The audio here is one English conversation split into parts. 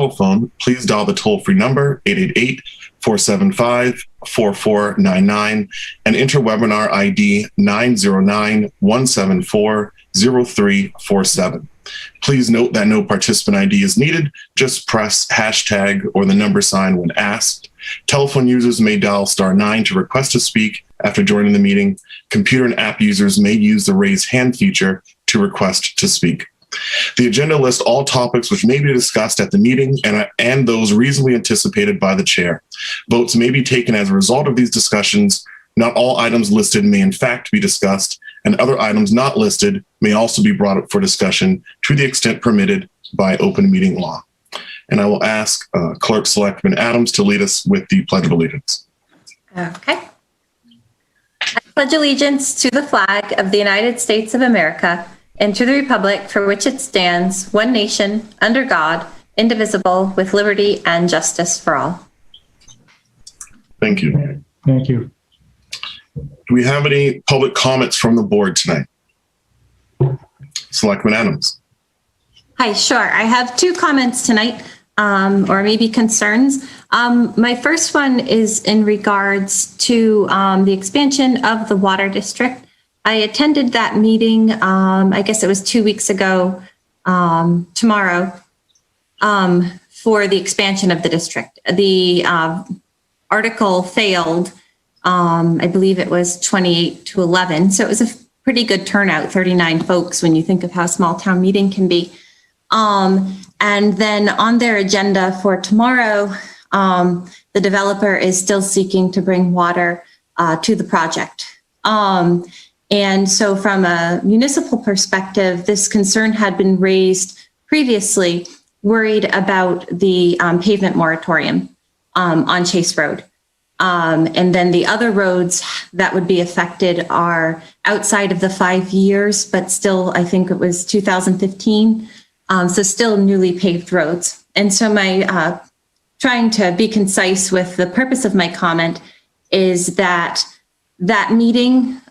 telephone, please dial the toll-free number 888-475-4499 and enter webinar ID 909-174-0347. Please note that no participant ID is needed. Just press hashtag or the number sign when asked. Telephone users may dial *9 to request to speak after joining the meeting. Computer and app users may use the raise hand feature to request to speak. The agenda lists all topics which may be discussed at the meeting and those reasonably anticipated by the chair. Votes may be taken as a result of these discussions. Not all items listed may in fact be discussed, and other items not listed may also be brought up for discussion to the extent permitted by open meeting law. And I will ask Clerk Selectman Adams to lead us with the Pledge of Allegiance. Okay. I pledge allegiance to the flag of the United States of America and to the republic for which it stands, one nation, under God, indivisible, with liberty and justice for all. Thank you. Thank you. Do we have any public comments from the board tonight? Selectman Adams. Hi, sure. I have two comments tonight, or maybe concerns. My first one is in regards to the expansion of the water district. I attended that meeting, I guess it was 2 weeks ago, tomorrow, for the expansion of the district. The article failed. I believe it was 28-11. So it was a pretty good turnout, 39 folks, when you think of how small town meeting can be. And then on their agenda for tomorrow, the developer is still seeking to bring water to the project. And so from a municipal perspective, this concern had been raised previously, worried about the pavement moratorium on Chase Road. And then the other roads that would be affected are outside of the 5 years, but still, I think it was 2015. So still newly paved roads. And so my trying to be concise with the purpose of my comment is that that meeting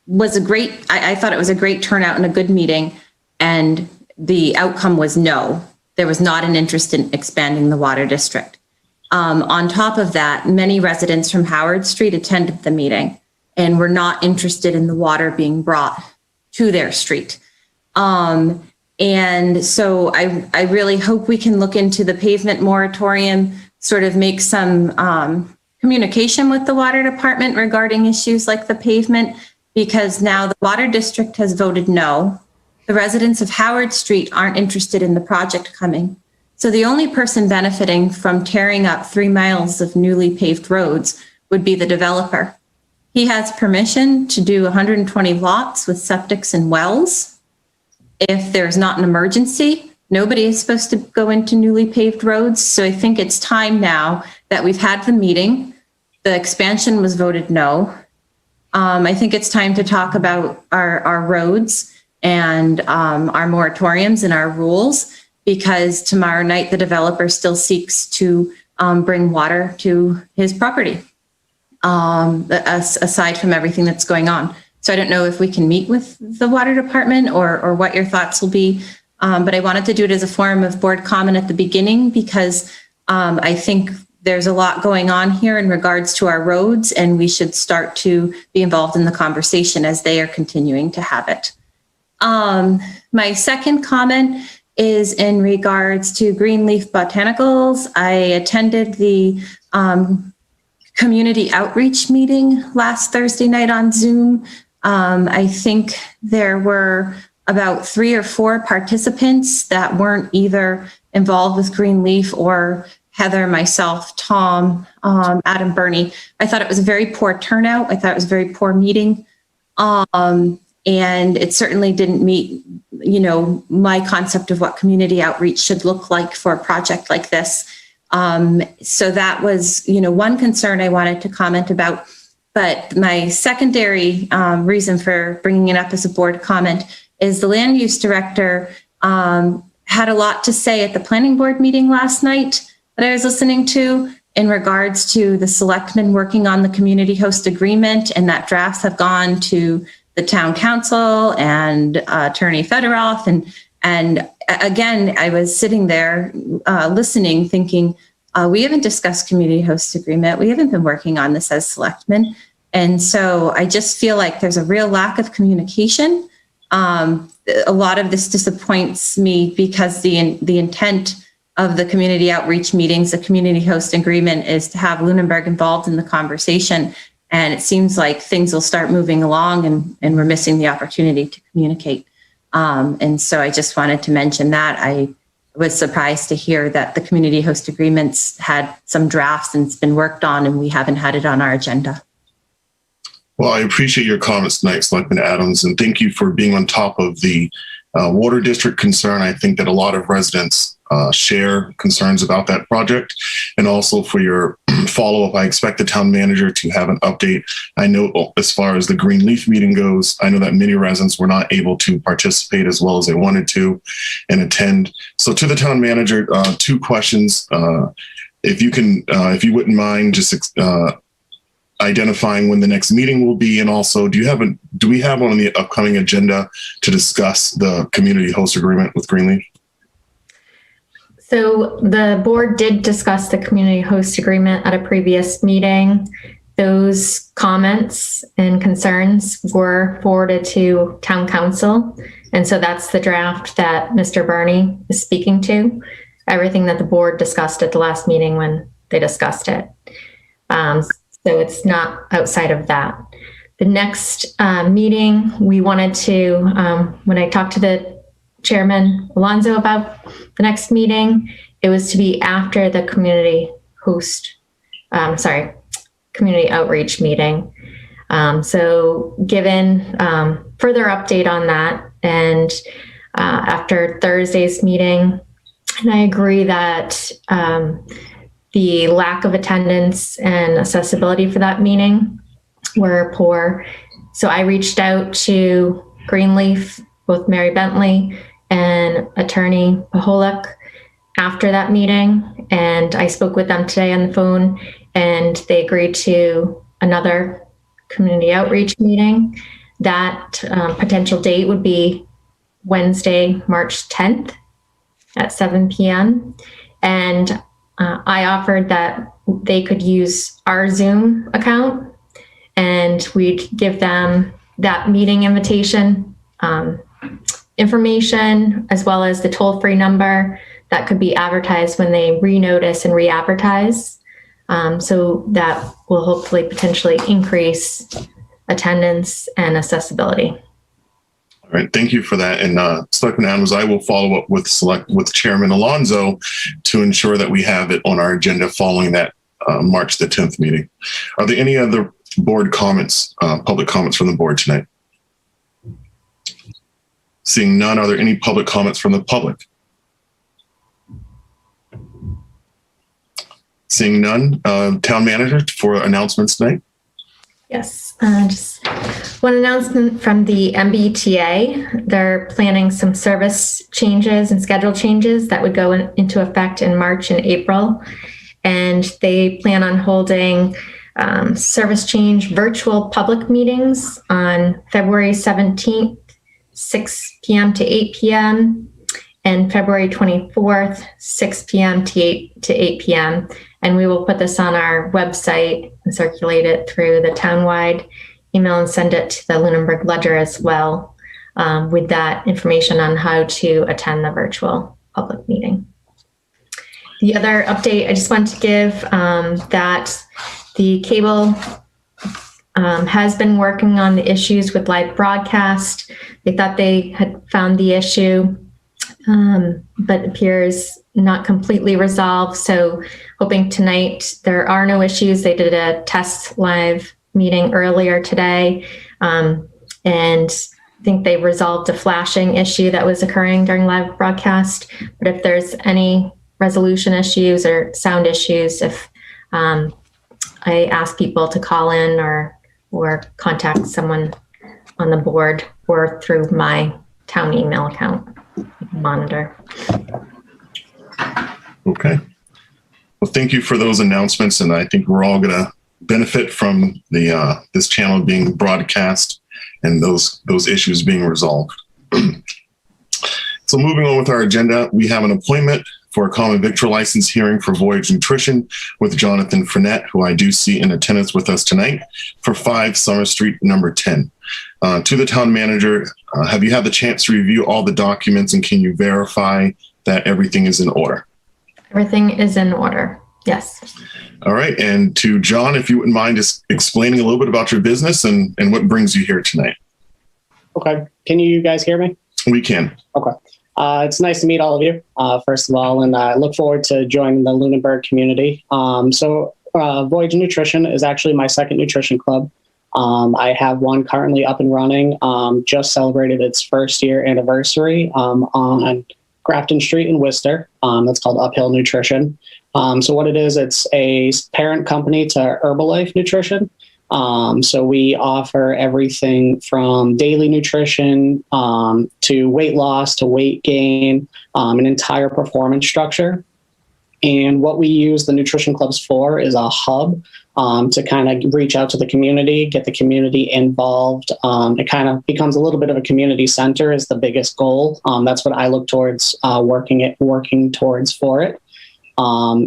was a great, I thought it was a great turnout and a good meeting. And the outcome was no, there was not an interest in expanding the water district. On top of that, many residents from Howard Street attended the meeting and were not interested in the water being brought to their street. And so I really hope we can look into the pavement moratorium, sort of make some communication with the water department regarding issues like the pavement, because now the water district has voted no. The residents of Howard Street aren't interested in the project coming. So the only person benefiting from tearing up 3 miles of newly paved roads would be the developer. He has permission to do 120 lots with septics and wells. If there's not an emergency, nobody is supposed to go into newly paved roads. So I think it's time now that we've had the meeting. The expansion was voted no. I think it's time to talk about our roads and our moratoriums and our rules, because tomorrow night the developer still seeks to bring water to his property, aside from everything that's going on. So I don't know if we can meet with the water department or what your thoughts will be, but I wanted to do it as a form of board comment at the beginning, because I think there's a lot going on here in regards to our roads, and we should start to be involved in the conversation as they are continuing to have it. My second comment is in regards to Greenleaf Botanicals. I attended the community outreach meeting last Thursday night on Zoom. I think there were about 3 or 4 participants that weren't either involved with Greenleaf or Heather, myself, Tom, Adam, Bernie. I thought it was a very poor turnout. I thought it was a very poor meeting. And it certainly didn't meet, my concept of what community outreach should look like for a project like this. So that was, one concern I wanted to comment about. But my secondary reason for bringing it up as a board comment is the land use director had a lot to say at the planning board meeting last night that I was listening to in regards to the selectmen working on the community host agreement, and that drafts have gone to the town council and Attorney Federoff, And again, I was sitting there listening, thinking, we haven't discussed community host agreement. We haven't been working on this as selectmen. And so I just feel like there's a real lack of communication. A lot of this disappoints me because the intent of the community outreach meetings, the community host agreement, is to have Lunenburg involved in the conversation. And it seems like things will start moving along and we're missing the opportunity to communicate. And so I just wanted to mention that. I was surprised to hear that the community host agreements had some drafts and it's been worked on and we haven't had it on our agenda. Well, I appreciate your comments tonight, Selectman Adams, and thank you for being on top of the water district concern. I think that a lot of residents share concerns about that project, and also for your follow-up. I expect the town manager to have an update. I know as far as the Green Leaf meeting goes, I know that many residents were not able to participate as well as they wanted to and attend. So to the town manager, two questions. If you wouldn't mind just identifying when the next meeting will be, and also do we have on the upcoming agenda to discuss the community host agreement with Greenleaf? So the board did discuss the community host agreement at a previous meeting. Those comments and concerns were forwarded to town council. And so that's the draft that Mr. Burney is speaking to, everything that the board discussed at the last meeting when they discussed it. So it's not outside of that. The next meeting, we wanted to, when I talked to the Chairman Alonso about the next meeting, it was to be after the community outreach meeting. So given further update on that, and after Thursday's meeting, and I agree that the lack of attendance and accessibility for that meeting were poor. So I reached out to Greenleaf, both Mary Bentley and Attorney Paholic, after that meeting. And I spoke with them today on the phone, and they agreed to another community outreach meeting. That potential date would be Wednesday, March 10th at 7 p.m. And I offered that they could use our Zoom account, and we'd give them that meeting invitation information, as well as the toll-free number that could be advertised when they re-notice and re-advertise. So that will hopefully potentially increase attendance and accessibility. All right, thank you for that. And Selectman Adams, I will follow up with Chairman Alonso to ensure that we have it on our agenda following that March the 10th meeting. Are there any other board comments, public comments from the board tonight? Seeing none, are there any public comments from the public? Seeing none, town manager for announcements tonight. Yes, just one announcement from the MBTA. They're planning some service changes and schedule changes that would go into effect in March and April. And they plan on holding service change virtual public meetings on February 17th, 6 p.m. to 8 p.m. and February 24th, 6 p.m. to 8 p.m. And we will put this on our website and circulate it through the townwide email and send it to the Lunenburg Ledger as well, with that information on how to attend the virtual public meeting. The other update I just want to give, that the cable has been working on the issues with live broadcast. They thought they had found the issue, but appears not completely resolved. So hoping tonight there are no issues. They did a test live meeting earlier today, and I think they resolved a flashing issue that was occurring during live broadcast. But if there's any resolution issues or sound issues, if I ask people to call in or contact someone on the board or through my town email account, monitor. Okay. Well, thank you for those announcements, and I think we're all going to benefit from the this channel being broadcast and those issues being resolved. So moving on with our agenda, we have an appointment for a common victor license hearing for Voyage Nutrition with Jonathan Fournette, who I do see in attendance with us tonight, for 5 Summer Street, number 10. To the town manager, have you had the chance to review all the documents, and can you verify that everything is in order? Everything is in order. Yes. All right. And to John, if you wouldn't mind just explaining a little bit about your business and what brings you here tonight. Okay. Can you guys hear me? We can. Okay. It's nice to meet all of you, first of all, and I look forward to joining the Lunenburg community. Voyage Nutrition is actually my second nutrition club. I have one currently up and running, just celebrated its first year anniversary on Grafton Street in Worcester. That's called Uphill Nutrition. So what it is, it's a parent company to Herbalife Nutrition. So we offer everything from daily nutrition to weight loss to weight gain, an entire performance structure. And what we use the nutrition clubs for is a hub to kind of reach out to the community, get the community involved. It kind of becomes a little bit of a community center is the biggest goal. That's what I look towards working towards for it.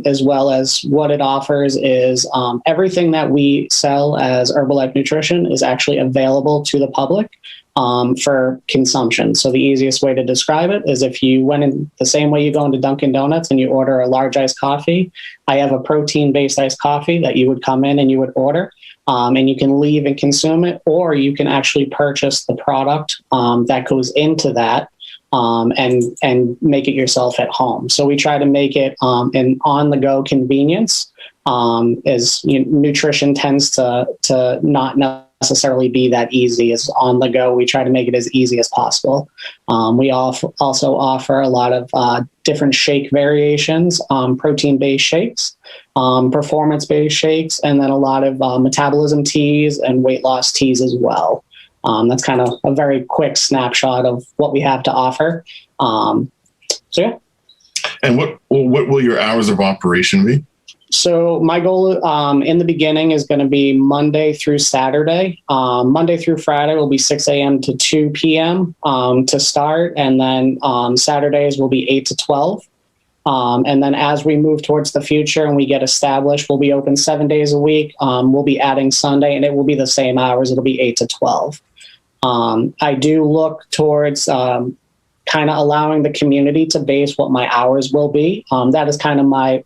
As well as what it offers is everything that we sell as Herbalife Nutrition is actually available to the public for consumption. So the easiest way to describe it is if you went in the same way you go into Dunkin' Donuts and you order a large iced coffee, I have a protein-based iced coffee that you would come in and you would order. And you can leave and consume it, or you can actually purchase the product that goes into that. And make it yourself at home. So we try to make it an on-the-go convenience. As nutrition tends to not necessarily be that easy as on the go. We try to make it as easy as possible. We also offer a lot of different shake variations, protein-based shakes, performance-based shakes, and then a lot of metabolism teas and weight loss teas as well. That's kind of a very quick snapshot of what we have to offer. Yeah. And what will your hours of operation be? So my goal in the beginning is going to be Monday through Saturday. Monday through Friday will be 6 a.m. to 2 p.m. To start. And then Saturdays will be 8 to 12. And then as we move towards the future and we get established, we'll be open 7 days a week. We'll be adding Sunday, and it will be the same hours. It'll be 8 to 12. I do look towards kind of allowing the community to base what my hours will be. That is kind of my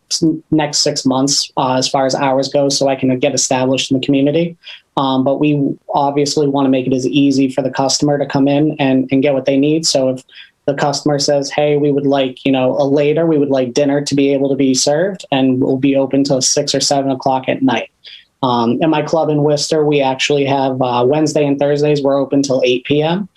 next 6 months as far as hours go, so I can get established in the community. But we obviously want to make it as easy for the customer to come in and get what they need. So if the customer says, hey, we would like, we would like dinner to be able to be served, and we'll be open till 6 or 7 o'clock at night. In my club in Worcester, we actually have Wednesday and Thursdays, we're open till 8 p.m.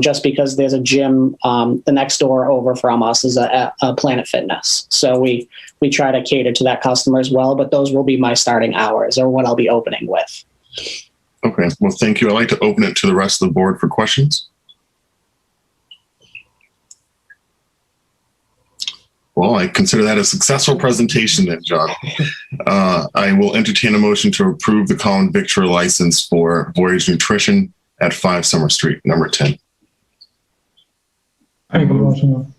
Just because there's a gym the next door over from us is a Planet Fitness. So we try to cater to that customer as well, but those will be my starting hours or what I'll be opening with. Okay, well, thank you. I'd like to open it to the rest of the board for questions. Well, I consider that a successful presentation then, John. I will entertain a motion to approve the common victular license for Voyage Nutrition at 5 Summer Street, number 10. I make a motion.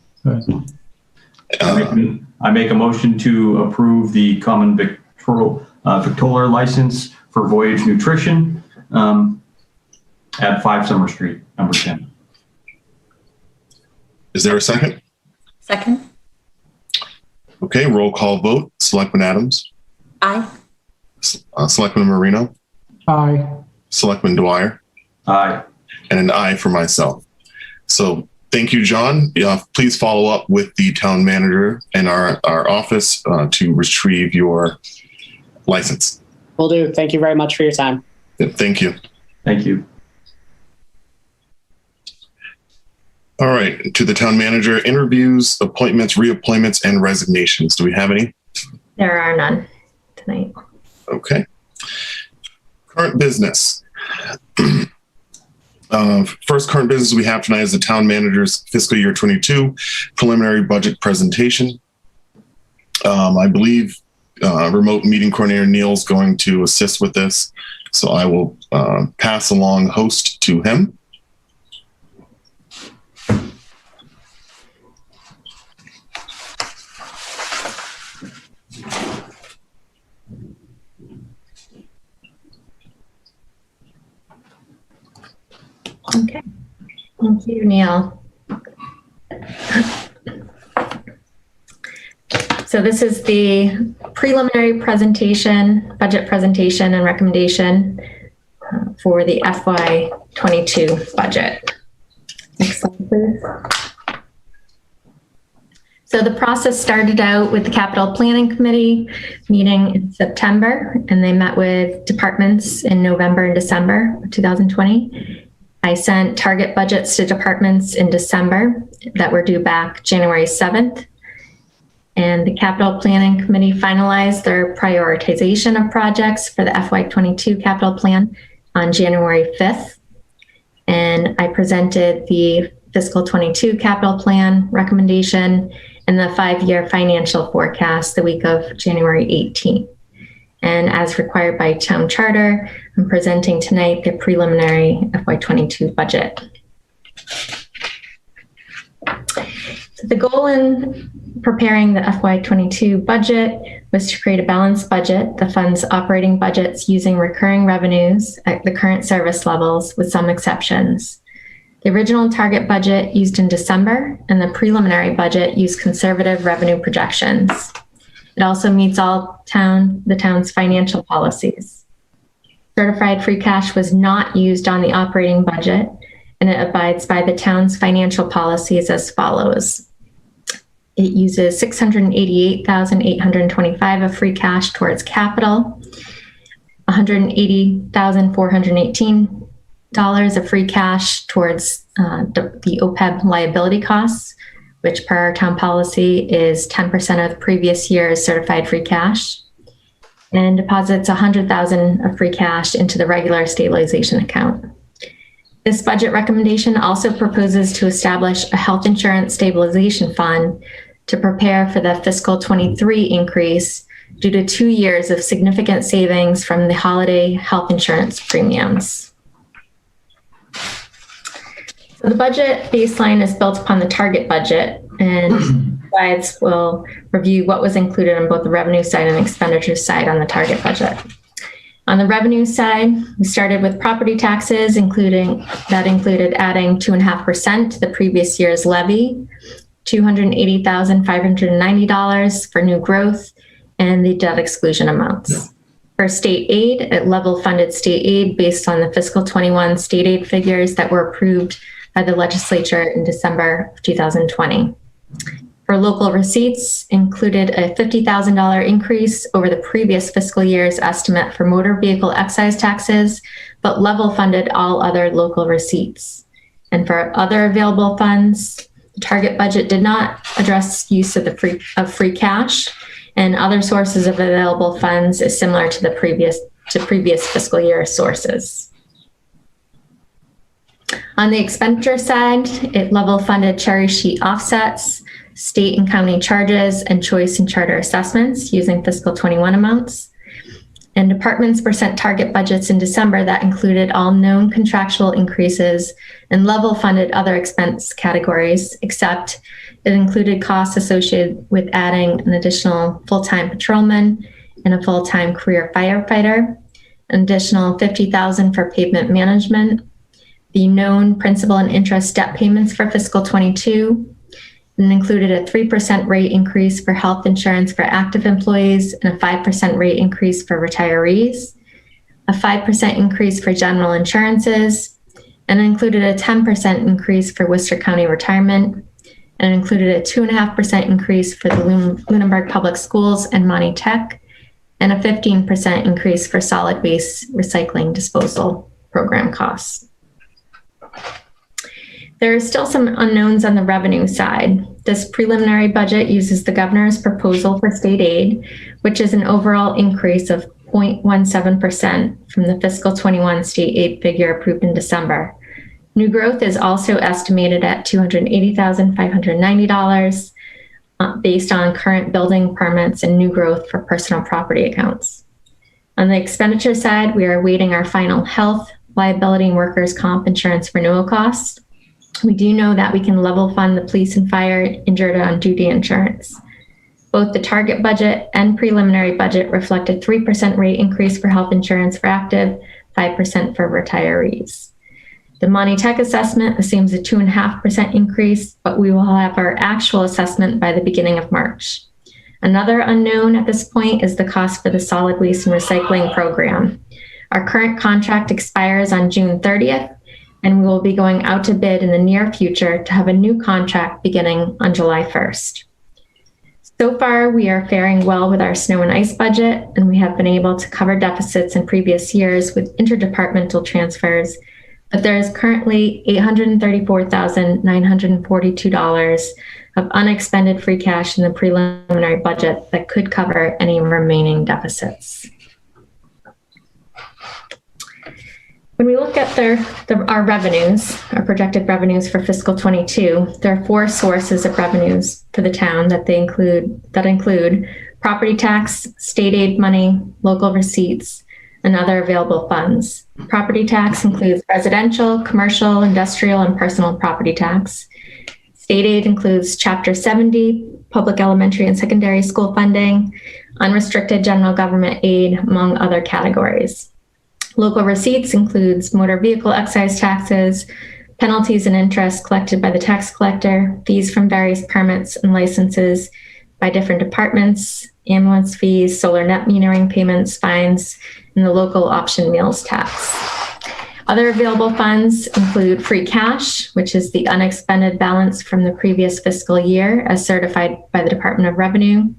I make a motion to approve the common victular license for Voyage Nutrition at 5 Summer Street, number 10. Is there a second? Second. Okay, roll call vote. Selectman Adams. Aye. Selectman Marino. Aye. Selectman Dwyer. Aye. And an aye for myself. So thank you, John. Please follow up with the town manager and our office to retrieve your license. Will do. Thank you very much for your time. Thank you. Thank you. All right, to the town manager, interviews, appointments, reappointments, and resignations. Do we have any? There are none tonight. Okay. Current business. First current business we have tonight is the town manager's fiscal year 22 preliminary budget presentation. I believe remote meeting coordinator Neil's going to assist with this, so I will pass along host to him. Thank you, Neil. So this is the preliminary presentation, budget presentation and recommendation for the FY22 budget. Next slide, please. So the process started out with the Capital Planning Committee meeting in September, and they met with departments in November and December of 2020. I sent target budgets to departments in December that were due back January 7th. And the Capital Planning Committee finalized their prioritization of projects for the FY22 capital plan on January 5th. And I presented the fiscal 22 capital plan recommendation and the 5-year financial forecast the week of January 18th. And as required by town charter, I'm presenting tonight the preliminary FY22 budget. So the goal in preparing the FY22 budget was to create a balanced budget that funds operating budgets using recurring revenues at the current service levels, with some exceptions. The original target budget used in December and the preliminary budget used conservative revenue projections. It also meets all the town's financial policies. Certified free cash was not used on the operating budget, and it abides by the town's financial policies as follows. It uses $688,825 of free cash towards capital, $180,418 of free cash towards the OPEB liability costs, which per our town policy is 10% of the previous year's certified free cash, and deposits $100,000 of free cash into the regular stabilization account. This budget recommendation also proposes to establish a health insurance stabilization fund to prepare for the fiscal 23 increase due to 2 years of significant savings from the holiday health insurance premiums. So the budget baseline is built upon the target budget, and slides will review what was included on both the revenue side and expenditure side on the target budget. On the revenue side, we started with property taxes, included adding 2.5% to the previous year's levy, $280,590 for new growth, and the debt exclusion amounts. For state aid, it level funded state aid based on the fiscal 21 state aid figures that were approved by the legislature in December of 2020. For local receipts, included a $50,000 increase over the previous fiscal year's estimate for motor vehicle excise taxes, but level funded all other local receipts. And for other available funds, the target budget did not address use of free cash, and other sources of available funds is similar to the previous fiscal year sources. On the expenditure side, it level funded cherry sheet offsets, state and county charges, and choice and charter assessments using fiscal 21 amounts. And departments were sent target budgets in December that included all known contractual increases and level funded other expense categories, except it included costs associated with adding an additional full-time patrolman and a full-time career firefighter, an additional $50,000 for pavement management, the known principal and interest debt payments for fiscal 22, and included a 3% rate increase for health insurance for active employees and a 5% rate increase for retirees, a 5% increase for general insurances, and included a 10% increase for Worcester County retirement, and included a 2.5% increase for the Lunenburg Public Schools and Monty Tech, and a 15% increase for solid waste recycling disposal program costs. There are still some unknowns on the revenue side. This preliminary budget uses the governor's proposal for state aid, which is an overall increase of 0.17% from the fiscal 21 state aid figure approved in December. New growth is also estimated at $280,590 based on current building permits and new growth for personal property accounts. On the expenditure side, we are awaiting our final health, liability, and workers' comp insurance renewal costs. We do know that we can level fund the police and fire injured on duty insurance. Both the target budget and preliminary budget reflect a 3% rate increase for health insurance for active, 5% for retirees. The Monty Tech assessment assumes a 2.5% increase, but we will have our actual assessment by the beginning of March. Another unknown at this point is the cost for the solid waste and recycling program. Our current contract expires on June 30th, and we will be going out to bid in the near future to have a new contract beginning on July 1st. So far, we are faring well with our snow and ice budget, and we have been able to cover deficits in previous years with interdepartmental transfers, but there is currently $834,942 of unexpended free cash in the preliminary budget that could cover any remaining deficits. When we look at our revenues, our projected revenues for fiscal 22, there are 4 sources of revenues for the town that include property tax, state aid money, local receipts, and other available funds. Property tax includes residential, commercial, industrial, and personal property tax. State aid includes Chapter 70, public elementary and secondary school funding, unrestricted general government aid, among other categories. Local receipts includes motor vehicle excise taxes, penalties and interest collected by the tax collector, fees from various permits and licenses by different departments, ambulance fees, solar net metering payments, fines, and the local option meals tax. Other available funds include free cash, which is the unexpended balance from the previous fiscal year as certified by the Department of Revenue,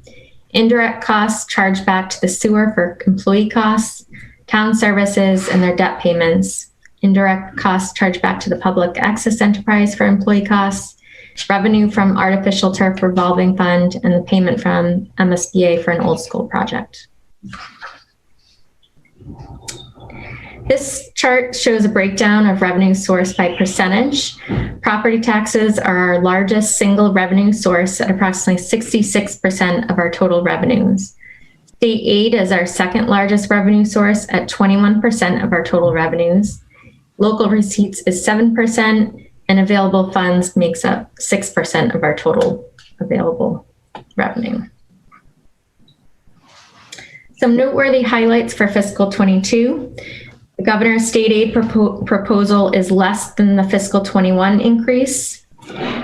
indirect costs charged back to the sewer for employee costs, town services and their debt payments, indirect costs charged back to the public access enterprise for employee costs, revenue from artificial turf revolving fund, and the payment from MSBA for an old school project. This chart shows a breakdown of revenue source by percentage. Property taxes are our largest single revenue source at approximately 66% of our total revenues. State aid is our second largest revenue source at 21% of our total revenues. Local receipts is 7%, and available funds makes up 6% of our total available revenue. Some noteworthy highlights for fiscal 22. The governor's state aid proposal is less than the fiscal 21 increase.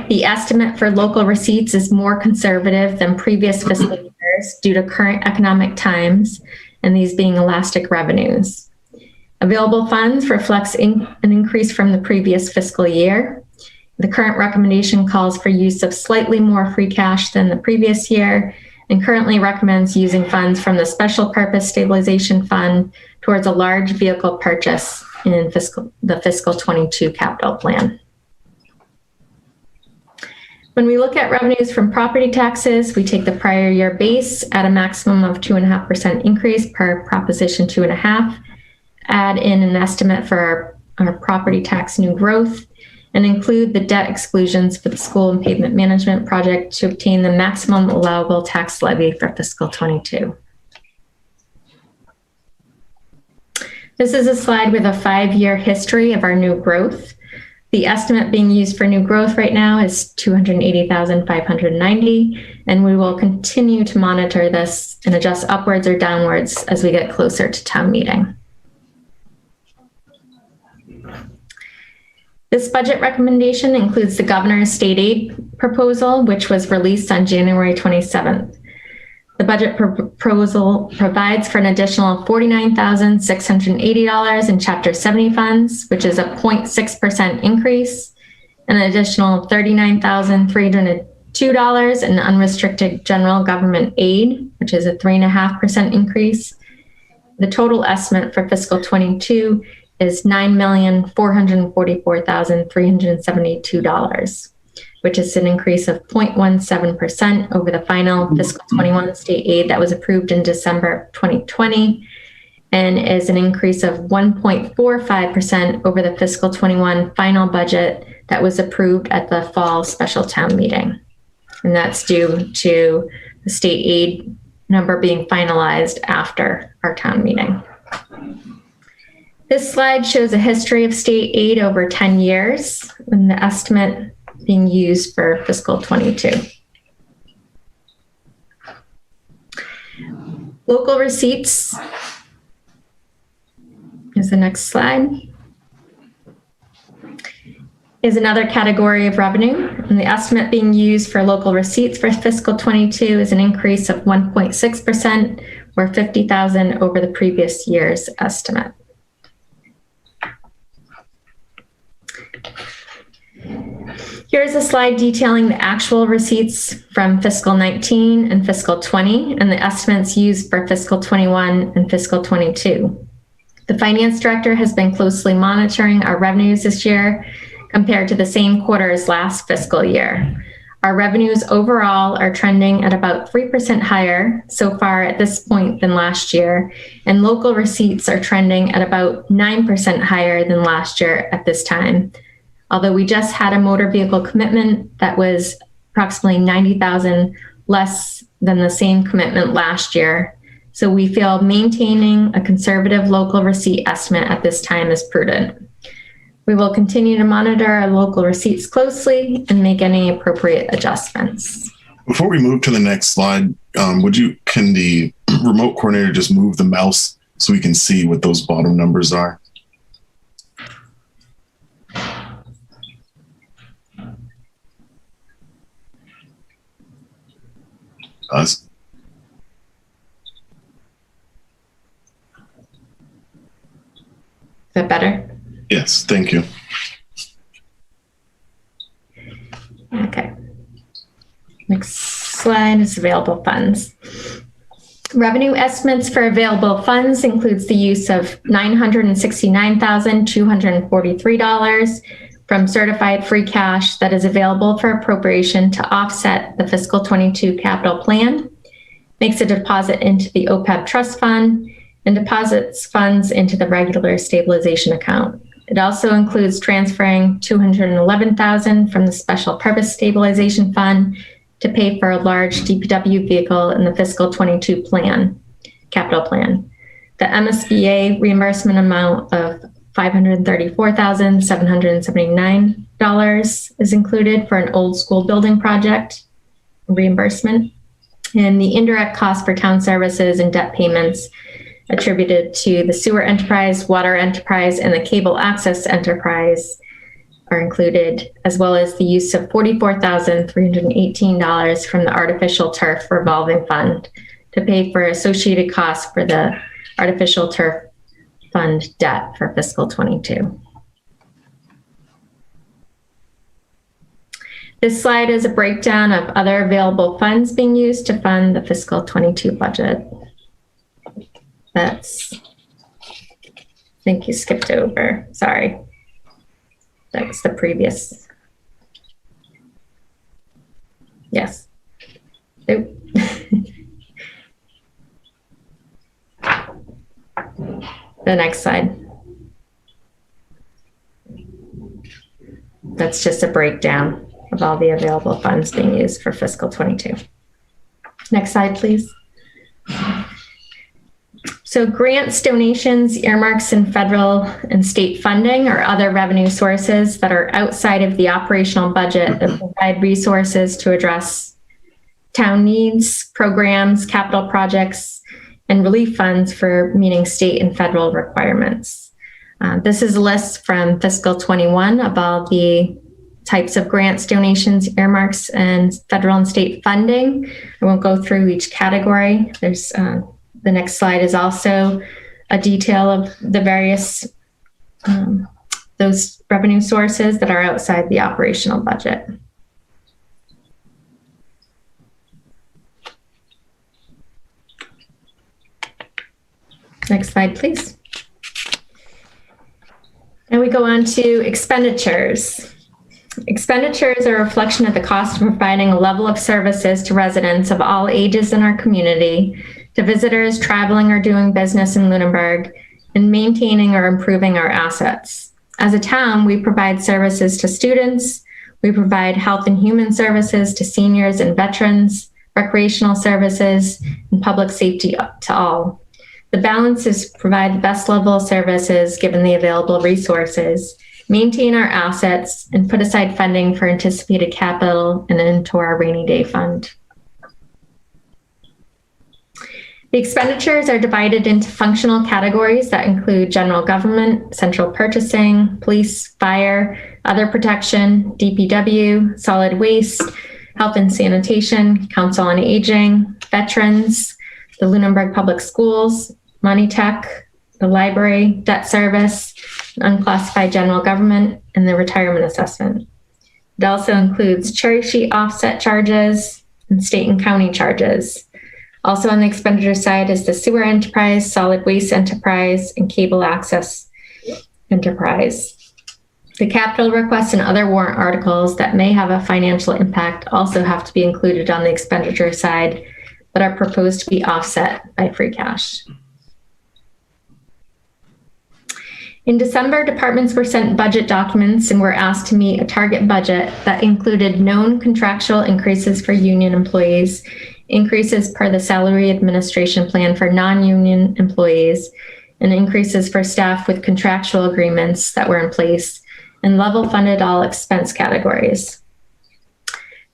The estimate for local receipts is more conservative than previous fiscal years due to current economic times and these being elastic revenues. Available funds reflects an increase from the previous fiscal year. The current recommendation calls for use of slightly more free cash than the previous year and currently recommends using funds from the Special Purpose Stabilization Fund towards a large vehicle purchase in the fiscal 22 capital plan. When we look at revenues from property taxes, we take the prior year base at a maximum of 2.5% increase per Proposition 2.5, add in an estimate for our property tax new growth, and include the debt exclusions for the school and pavement management project to obtain the maximum allowable tax levy for fiscal 22. This is a slide with a 5-year history of our new growth. The estimate being used for new growth right now is $280,590, and we will continue to monitor this and adjust upwards or downwards as we get closer to town meeting. This budget recommendation includes the governor's state aid proposal, which was released on January 27th. The budget proposal provides for an additional $49,680 in Chapter 70 funds, which is a 0.6% increase, and an additional $39,302 in unrestricted general government aid, which is a 3.5% increase. The total estimate for fiscal 22 is $9,444,372, which is an increase of 0.17% over the final fiscal 21 state aid that was approved in December 2020, and is an increase of 1.45% over the fiscal 21 final budget that was approved at the fall special town meeting. And that's due to the state aid number being finalized after our town meeting. This slide shows a history of state aid over 10 years and the estimate being used for fiscal 22. Local receipts is the next slide. is another category of revenue, and the estimate being used for local receipts for fiscal 22 is an increase of 1.6%, or $50,000 over the previous year's estimate. Here's a slide detailing the actual receipts from fiscal 19 and fiscal 20 and the estimates used for fiscal 21 and fiscal 22. The finance director has been closely monitoring our revenues this year compared to the same quarter as last fiscal year. Our revenues overall are trending at about 3% higher so far at this point than last year, and local receipts are trending at about 9% higher than last year at this time. Although we just had a motor vehicle commitment that was approximately $90,000 less than the same commitment last year. So we feel maintaining a conservative local receipt estimate at this time is prudent. We will continue to monitor our local receipts closely and make any appropriate adjustments. Before we move to the next slide, can the remote coordinator just move the mouse so we can see what those bottom numbers are? Is that better? Yes, thank you. Okay. Next slide is available funds. Revenue estimates for available funds includes the use of $969,243 from certified free cash that is available for appropriation to offset the fiscal 22 capital plan, makes a deposit into the OPEB trust fund, and deposits funds into the regular stabilization account. It also includes transferring $211,000 from the special purpose stabilization fund to pay for a large DPW vehicle in the fiscal 22 capital plan. The MSBA reimbursement amount of $534,779 is included for an old school building project reimbursement, and the indirect cost for town services and debt payments attributed to the sewer enterprise, water enterprise, and the cable access enterprise are included, as well as the use of $44,318 from the artificial turf revolving fund to pay for associated costs for the artificial turf fund debt for fiscal 22. This slide is a breakdown of other available funds being used to fund the fiscal 22 budget. I think you skipped over, sorry. That was the previous. Yes. Oop. The next slide. That's just a breakdown of all the available funds being used for fiscal 22. Next slide, please. So grants, donations, earmarks, and federal and state funding are other revenue sources that are outside of the operational budget that provide resources to address town needs, programs, capital projects, and relief funds for meeting state and federal requirements. This is a list from fiscal 21 of all the types of grants, donations, earmarks, and federal and state funding. I won't go through each category. There's the next slide is also a detail of the various those revenue sources that are outside the operational budget. Next slide, please. And we go on to expenditures. Expenditures are a reflection of the cost of providing a level of services to residents of all ages in our community, to visitors traveling or doing business in Lunenburg, and maintaining or improving our assets. As a town, we provide services to students, we provide health and human services to seniors and veterans, recreational services, and public safety to all. The balance is provide the best level of services given the available resources, maintain our assets, and put aside funding for anticipated capital and into our rainy day fund. The expenditures are divided into functional categories that include general government, central purchasing, police, fire, Other protection, DPW, solid waste, health and sanitation, council on aging, veterans, the Lunenburg Public Schools, Money Tech, the library, debt service, unclassified general government, and the retirement assessment. It also includes cherry sheet offset charges and state and county charges. Also on the expenditure side is the sewer enterprise, solid waste enterprise, and cable access enterprise. The capital requests and other warrant articles that may have a financial impact also have to be included on the expenditure side, but are proposed to be offset by free cash. In December, departments were sent budget documents and were asked to meet a target budget that included known contractual increases for union employees, increases per the salary administration plan for non-union employees, and increases for staff with contractual agreements that were in place, and level funded all expense categories.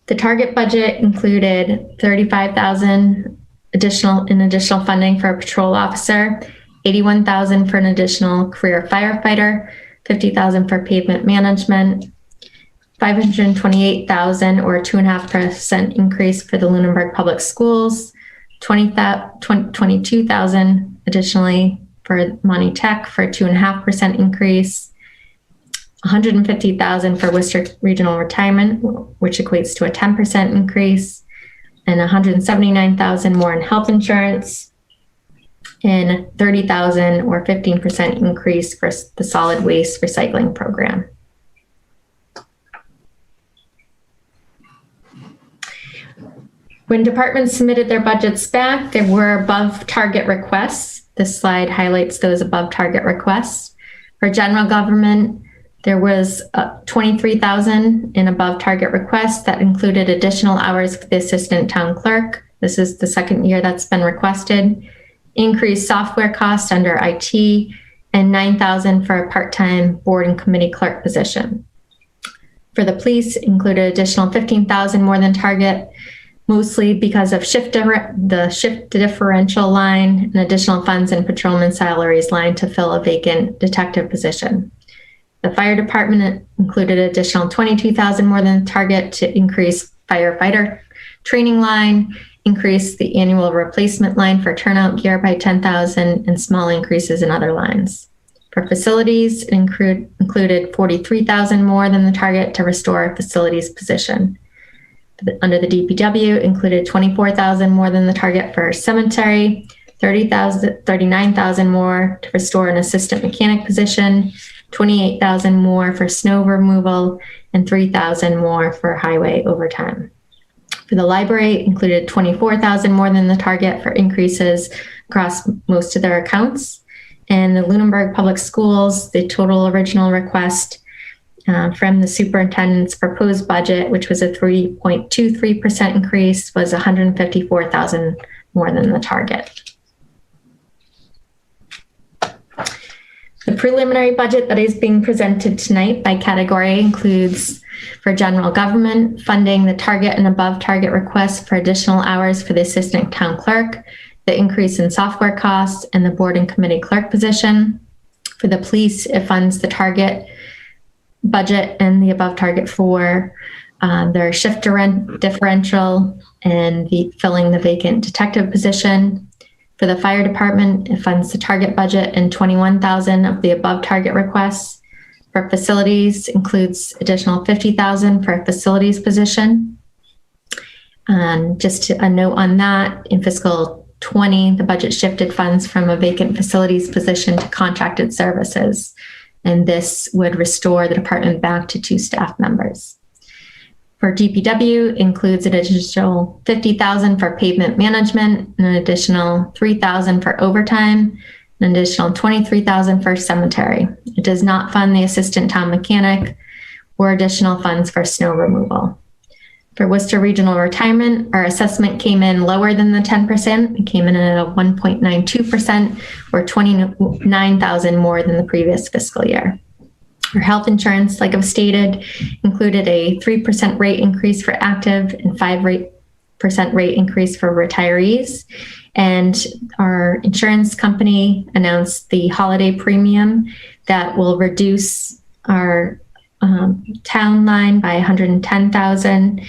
The target budget included $35,000 additional funding for a patrol officer, $81,000 for an additional career firefighter, $50,000 for pavement management, $528,000 or 2.5% increase for the Lunenburg Public Schools, $22,000 additionally for Money Tech for a 2.5% increase, $150,000 for Worcester Regional Retirement, which equates to a 10% increase, and $179,000 more in health insurance, and $30,000 or 15% increase for the solid waste recycling program. When departments submitted their budgets back, there were above target requests. This slide highlights those above target requests. For general government, there was $23,000 in above target requests that included additional hours for the assistant town clerk. This is the second year that's been requested. Increased software costs under IT, and $9,000 for a part-time board and committee clerk position. For the police, included additional $15,000 more than target, mostly because of the shift differential line and additional funds in patrolman salaries line to fill a vacant detective position. The fire department included additional $22,000 more than target to increase firefighter training line, increase the annual replacement line for turnout gear by $10,000, and small increases in other lines. For facilities, it included $43,000 more than the target to restore a facilities position. Under the DPW, included $24,000 more than the target for cemetery, $39,000 more to restore an assistant mechanic position, $28,000 more for snow removal, and $3,000 more for highway overtime. For the library, included $24,000 more than the target for increases across most of their accounts. And the Lunenburg Public Schools, the total original request from the superintendent's proposed budget, which was a 3.23% increase, was $154,000 more than the target. The preliminary budget that is being presented tonight by category includes, for general government, funding the target and above target requests for additional hours for the assistant town clerk, the increase in software costs, and the board and committee clerk position. For the police, it funds the target budget and the above target for their shift differential and filling the vacant detective position. For the fire department, it funds the target budget and $21,000 of the above target requests. For facilities, includes additional $50,000 for a facilities position. Just a note on that, in fiscal 20, the budget shifted funds from a vacant facilities position to contracted services, and this would restore the department back to 2 staff members. For DPW, includes an additional $50,000 for pavement management, an additional $3,000 for overtime, an additional $23,000 for cemetery. It does not fund the assistant town mechanic or additional funds for snow removal. For Worcester Regional Retirement, our assessment came in lower than the 10%. It came in at a 1.92% or $29,000 more than the previous fiscal year. Our health insurance, like I've stated, included a 3% rate increase for active and 5% rate increase for retirees. And our insurance company announced the holiday premium that will reduce our town line by 110,000,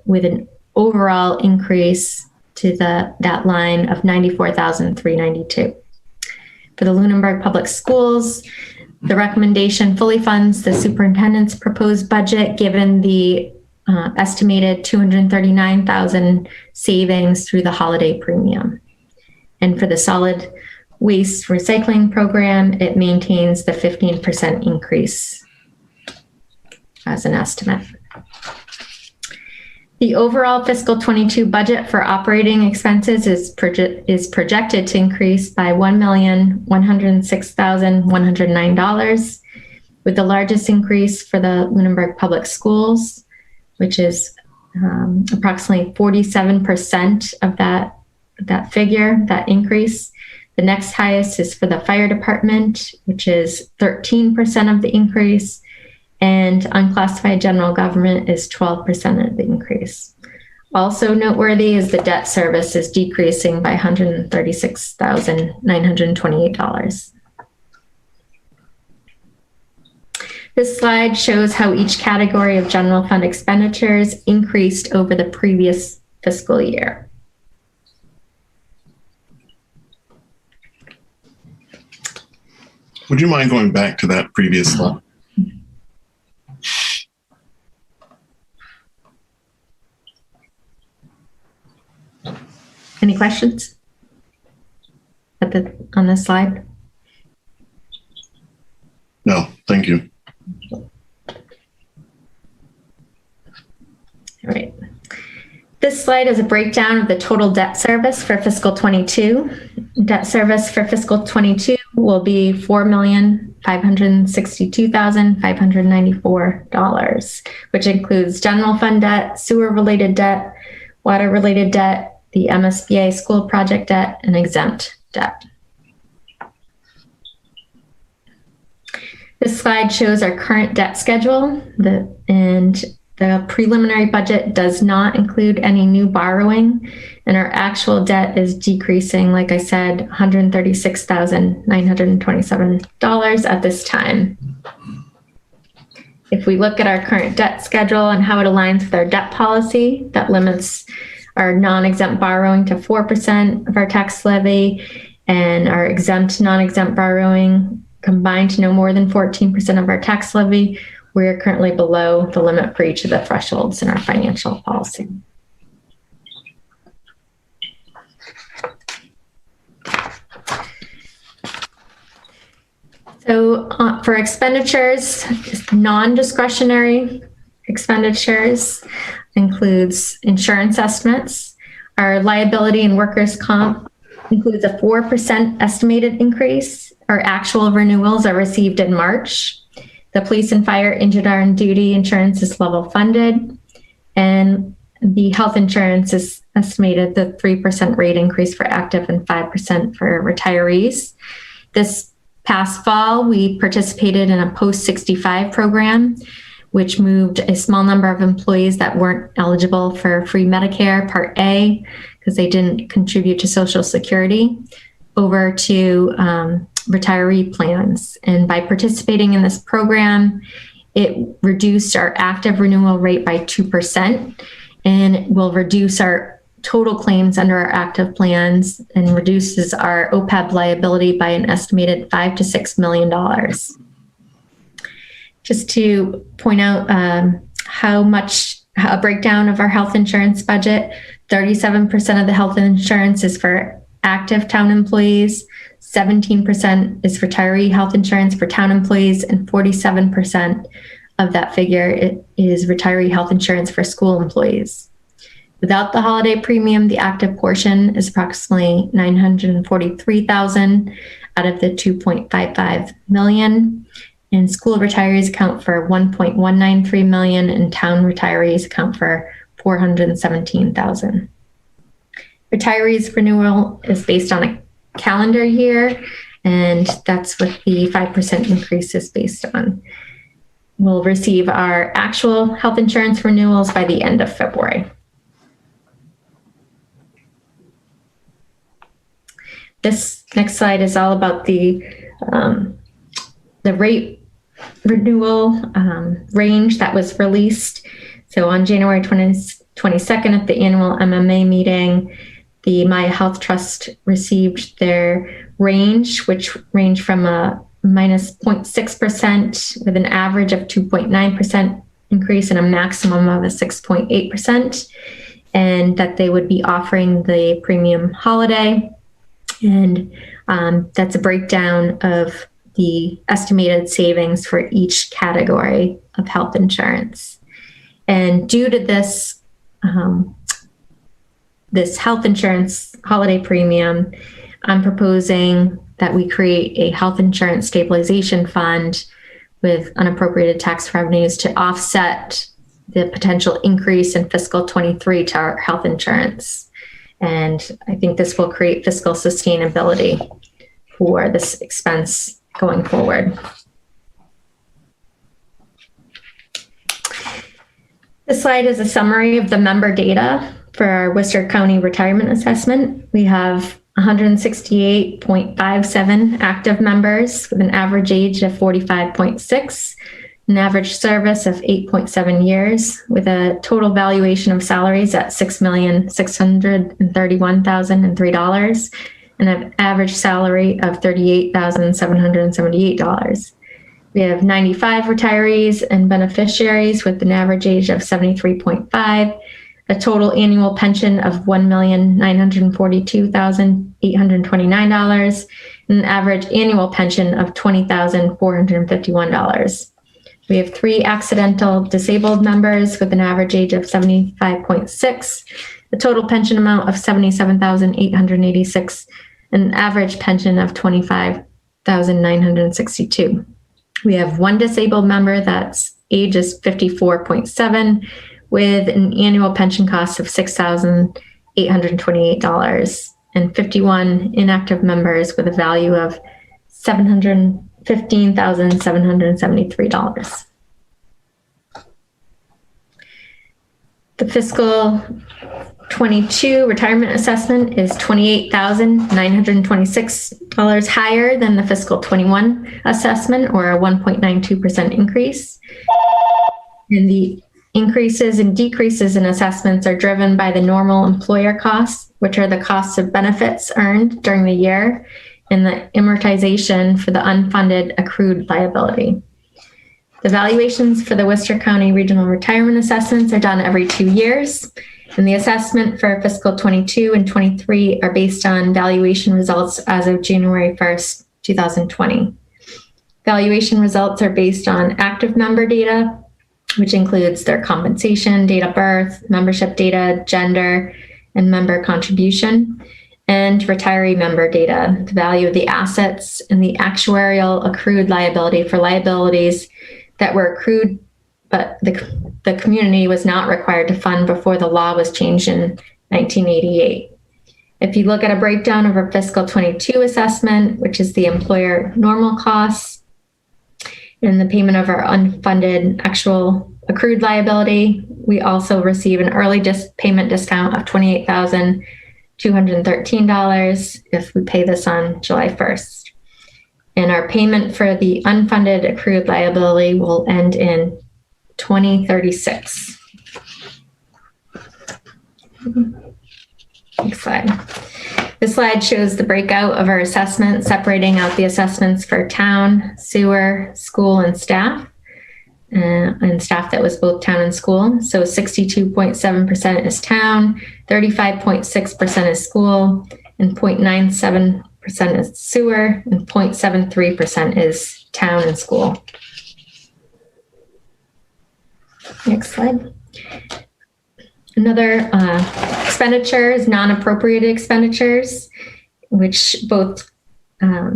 with an overall increase to that line of 94,392. For the Lunenburg Public Schools, the recommendation fully funds the superintendent's proposed budget, given the estimated 239,000 savings through the holiday premium. And for the solid waste recycling program, it maintains the 15% increase as an estimate. The overall fiscal 22 budget for operating expenses is projected to increase by $1,106,109, with the largest increase for the Lunenburg Public Schools, which is approximately 47% of that figure, that increase. The next highest is for the fire department, which is 13% of the increase, and unclassified general government is 12% of the increase. Also noteworthy is the debt service is decreasing by $136,928. This slide shows how each category of general fund expenditures increased over the previous fiscal year. Would you mind going back to that previous slide? Any questions on this slide? No, thank you. All right. This slide is a breakdown of the total debt service for fiscal 22. Debt service for fiscal 22 will be $4,562,594, which includes general fund debt, sewer-related debt, water-related debt, the MSBA school project debt, and exempt debt. This slide shows our current debt schedule, and the preliminary budget does not include any new borrowing, and our actual debt is decreasing, like I said, $136,927 at this time. If we look at our current debt schedule and how it aligns with our debt policy, that limits our non-exempt borrowing to 4% of our tax levy, and our exempt, non-exempt borrowing combined to no more than 14% of our tax levy, we are currently below the limit for each of the thresholds in our financial policy. So for expenditures, non-discretionary expenditures includes insurance estimates. Our liability and workers' comp includes a 4% estimated increase. Our actual renewals are received in March. The police and fire injured on duty insurance is level funded, and the health insurance is estimated the 3% rate increase for active and 5% for retirees. This past fall, we participated in a post-65 program, which moved a small number of employees that weren't eligible for free Medicare Part A because they didn't contribute to Social Security over to retiree plans. And by participating in this program, it reduced our active renewal rate by 2%, and it will reduce our total claims under our active plans and reduces our OPEB liability by an estimated $5 to $6 million. Just to point out a breakdown of our health insurance budget, 37% of the health insurance is for active town employees, 17% is retiree health insurance for town employees, and 47% of that figure is retiree health insurance for school employees. Without the holiday premium, the active portion is approximately $943,000 out of the $2.55 million. And school retirees account for $1.193 million, and town retirees account for $417,000. Retirees renewal is based on a calendar year, and that's what the 5% increase is based on. We'll receive our actual health insurance renewals by the end of February. This next slide is all about the rate renewal range that was released. So on January 22nd at the annual MMA meeting, the Maya Health Trust received their range, which ranged from a minus 0.6% with an average of 2.9% increase and a maximum of a 6.8%, and that they would be offering the premium holiday. And that's a breakdown of the estimated savings for each category of health insurance. And due to this, this health insurance holiday premium, I'm proposing that we create a health insurance stabilization fund with unappropriated tax revenues to offset the potential increase in fiscal 23 to our health insurance. And I think this will create fiscal sustainability for this expense going forward. This slide is a summary of the member data for our Worcester County Retirement Assessment. We have 168.57 active members with an average age of 45.6, an average service of 8.7 years, with a total valuation of salaries at $6,631,003, and an average salary of $38,778. We have 95 retirees and beneficiaries with an average age of 73.5, a total annual pension of $1,942,829, and an average annual pension of $20,451. We have 3 accidental disabled members with an average age of 75.6, a total pension amount of $77,886, and an average pension of $25,962. We have 1 disabled member that's age is 54.7 with an annual pension cost of $6,828, and 51 inactive members with a value of $715,773. The fiscal 22 retirement assessment is $28,926 higher than the fiscal 21 assessment, or a 1.92% increase. And the increases and decreases in assessments are driven by the normal employer costs, which are the costs of benefits earned during the year, and the amortization for the unfunded accrued liability. The valuations for the Worcester County Regional Retirement Assessments are done every 2 years, and the assessment for fiscal 22 and 23 are based on valuation results as of January 1st, 2020. Valuation results are based on active member data, which includes their compensation, date of birth, membership data, gender, and member contribution, and retiree member data, the value of the assets, and the actuarial accrued liability for liabilities that were accrued, but the community was not required to fund before the law was changed in 1988. If you look at a breakdown of our fiscal 22 assessment, which is the employer normal costs, and the payment of our unfunded actual accrued liability, we also receive an early payment discount of $28,213 if we pay this on July 1st. And our payment for the unfunded accrued liability will end in 2036. Next slide. This slide shows the breakout of our assessment, separating out the assessments for town, sewer, school, and staff that was both town and school. So 62.7% is town, 35.6% is school, and 0.97% is sewer, and 0.73% is town and school. Next slide. Another expenditure is non-appropriated expenditures, which both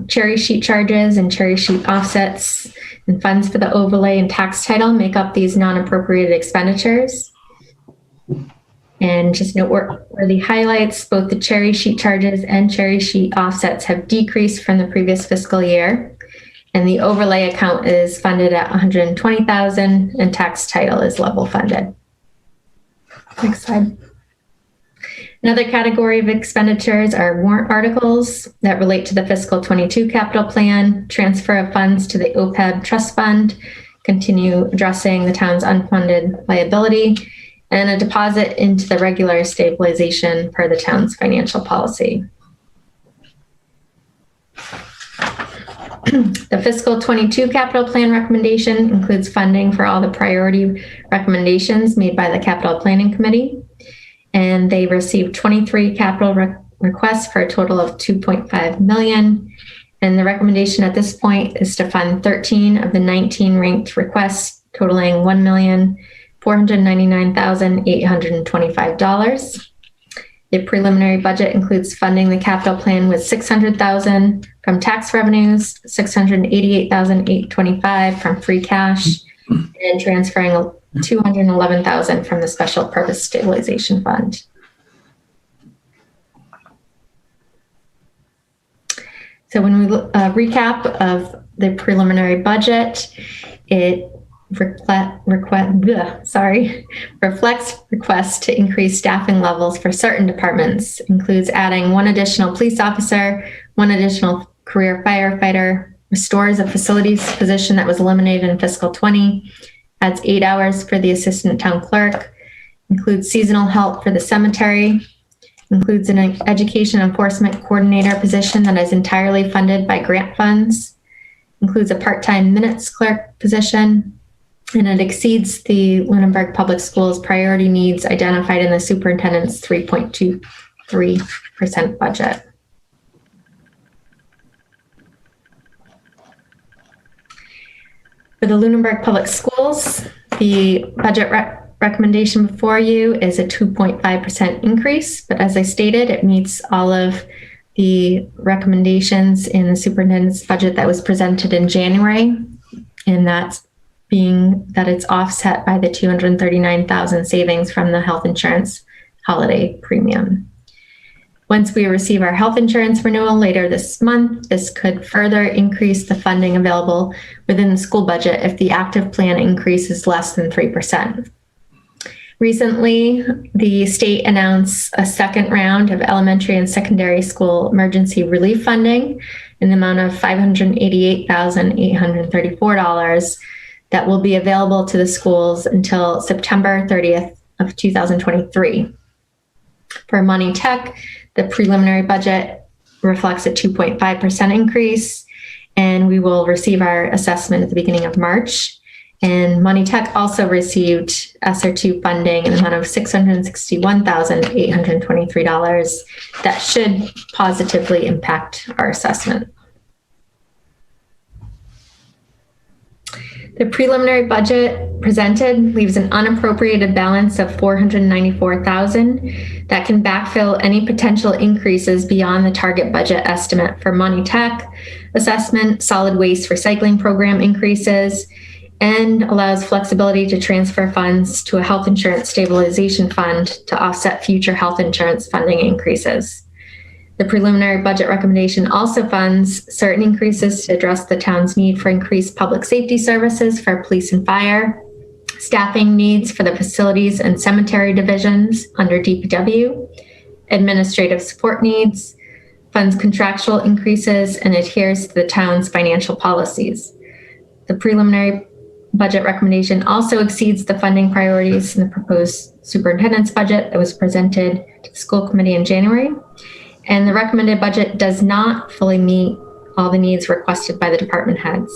cherry sheet charges and cherry sheet offsets and funds for the overlay and tax title make up these non-appropriated expenditures. And just noteworthy highlights, both the cherry sheet charges and cherry sheet offsets have decreased from the previous fiscal year. And the overlay account is funded at $120,000 and tax title is level funded. Next slide. Another category of expenditures are warrant articles that relate to the fiscal 22 capital plan, transfer of funds to the OPEB trust fund, continue addressing the town's unfunded liability, and a deposit into the regular stabilization per the town's financial policy. The fiscal 22 capital plan recommendation includes funding for all the priority recommendations made by the capital planning committee. And they received 23 capital requests for a total of $2.5 million. And the recommendation at this point is to fund 13 of the 19 ranked requests, totaling $1,499,825. The preliminary budget includes funding the capital plan with $600,000 from tax revenues, $688,825 from free cash, and transferring $211,000 from the special purpose stabilization fund. So when we recap of the preliminary budget, it reflects requests to increase staffing levels for certain departments, includes adding 1 additional police officer, 1 additional career firefighter, restores a facilities position that was eliminated in fiscal 20, adds 8 hours for the assistant town clerk, includes seasonal help for the cemetery, includes an education enforcement coordinator position that is entirely funded by grant funds, includes a part-time minutes clerk position, and it exceeds the Lunenburg Public Schools priority needs identified in the superintendent's 3.23% budget. For the Lunenburg Public Schools, the budget recommendation before you is a 2.5% increase, but as I stated, it meets all of the recommendations in the superintendent's budget that was presented in January, and that's being that it's offset by the $239,000 savings from the health insurance holiday premium. Once we receive our health insurance renewal later this month, this could further increase the funding available within the school budget if the active plan increase is less than 3%. Recently, the state announced a second round of elementary and secondary school emergency relief funding in the amount of $588,834 that will be available to the schools until September 30th of 2023. For Money Tech, the preliminary budget reflects a 2.5% increase, and we will receive our assessment at the beginning of March. And Money Tech also received ESSER2 funding in the amount of $661,823 that should positively impact our assessment. The preliminary budget presented leaves an unappropriated balance of $494,000 that can backfill any potential increases beyond the target budget estimate for Money Tech, assessment, solid waste recycling program increases, and allows flexibility to transfer funds to a health insurance stabilization fund to offset future health insurance funding increases. The preliminary budget recommendation also funds certain increases to address the town's need for increased public safety services for police and fire, staffing needs for the facilities and cemetery divisions under DPW, administrative support needs, funds contractual increases, and adheres to the town's financial policies. The preliminary budget recommendation also exceeds the funding priorities in the proposed superintendent's budget that was presented to the school committee in January. And the recommended budget does not fully meet all the needs requested by the department heads.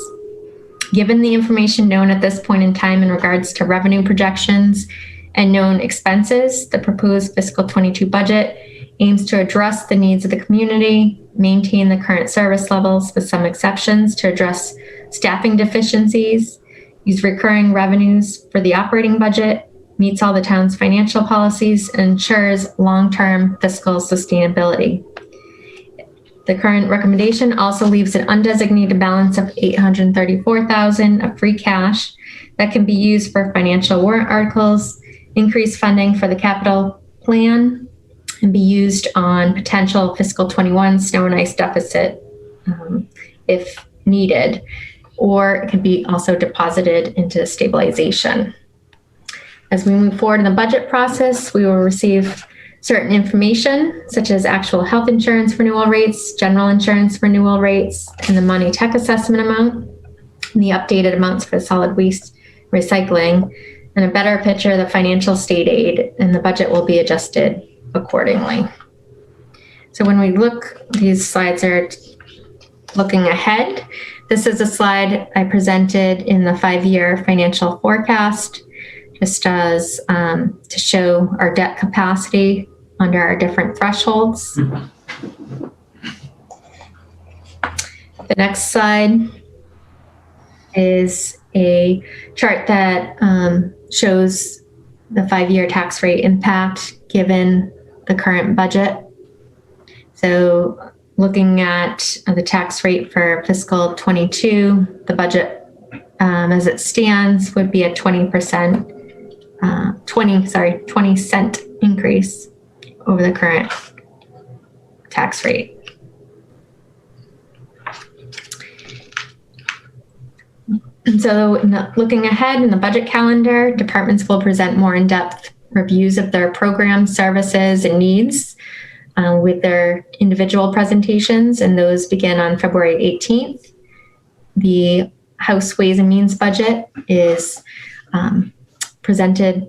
Given the information known at this point in time in regards to revenue projections and known expenses, the proposed fiscal 22 budget aims to address the needs of the community, maintain the current service levels with some exceptions to address staffing deficiencies, use recurring revenues for the operating budget, meets all the town's financial policies, and ensures long-term fiscal sustainability. The current recommendation also leaves an undesignated balance of $834,000 of free cash that can be used for financial warrant articles, increased funding for the capital plan, and be used on potential fiscal 21 snow and ice deficit if needed, or it can be also deposited into stabilization. As we move forward in the budget process, we will receive certain information, such as actual health insurance renewal rates, general insurance renewal rates, and the money tech assessment amount, and the updated amounts for solid waste recycling, and a better picture of the financial state aid, and the budget will be adjusted accordingly. So when we look, these slides are looking ahead. This is a slide I presented in the 5-year financial forecast, just as to show our debt capacity under our different thresholds. The next slide is a chart that shows the 5-year tax rate impact given the current budget. So looking at the tax rate for fiscal 22, the budget as it stands would be a 20 cent increase over the current tax rate. And so looking ahead in the budget calendar, departments will present more in-depth reviews of their programs, services, and needs with their individual presentations, and those begin on February 18th. The House Ways and Means budget is presented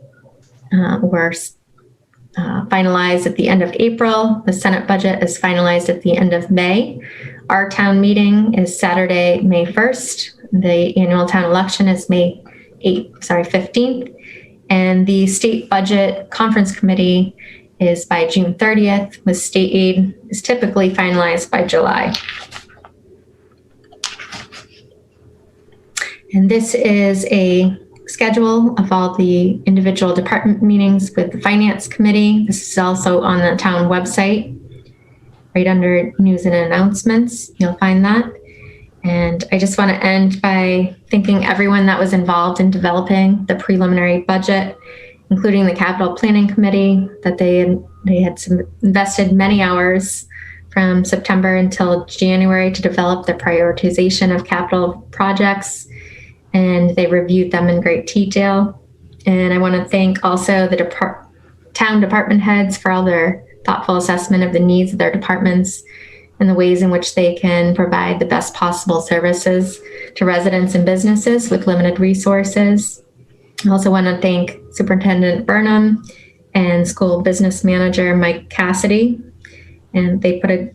or finalized at the end of April. The Senate budget is finalized at the end of May. Our town meeting is Saturday, May 1st. The annual town election is May 15th. And the state budget conference committee is by June 30th, with state aid is typically finalized by July. And this is a schedule of all the individual department meetings with the finance committee. This is also on the town website, right under news and announcements. You'll find that. And I just want to end by thanking everyone that was involved in developing the preliminary budget, including the capital planning committee, that they had invested many hours from September until January to develop the prioritization of capital projects, and they reviewed them in great detail. And I want to thank also the town department heads for all their thoughtful assessment of the needs of their departments and the ways in which they can provide the best possible services to residents and businesses with limited resources. I also want to thank Superintendent Burnham and School Business Manager Mike Cassidy. And they put a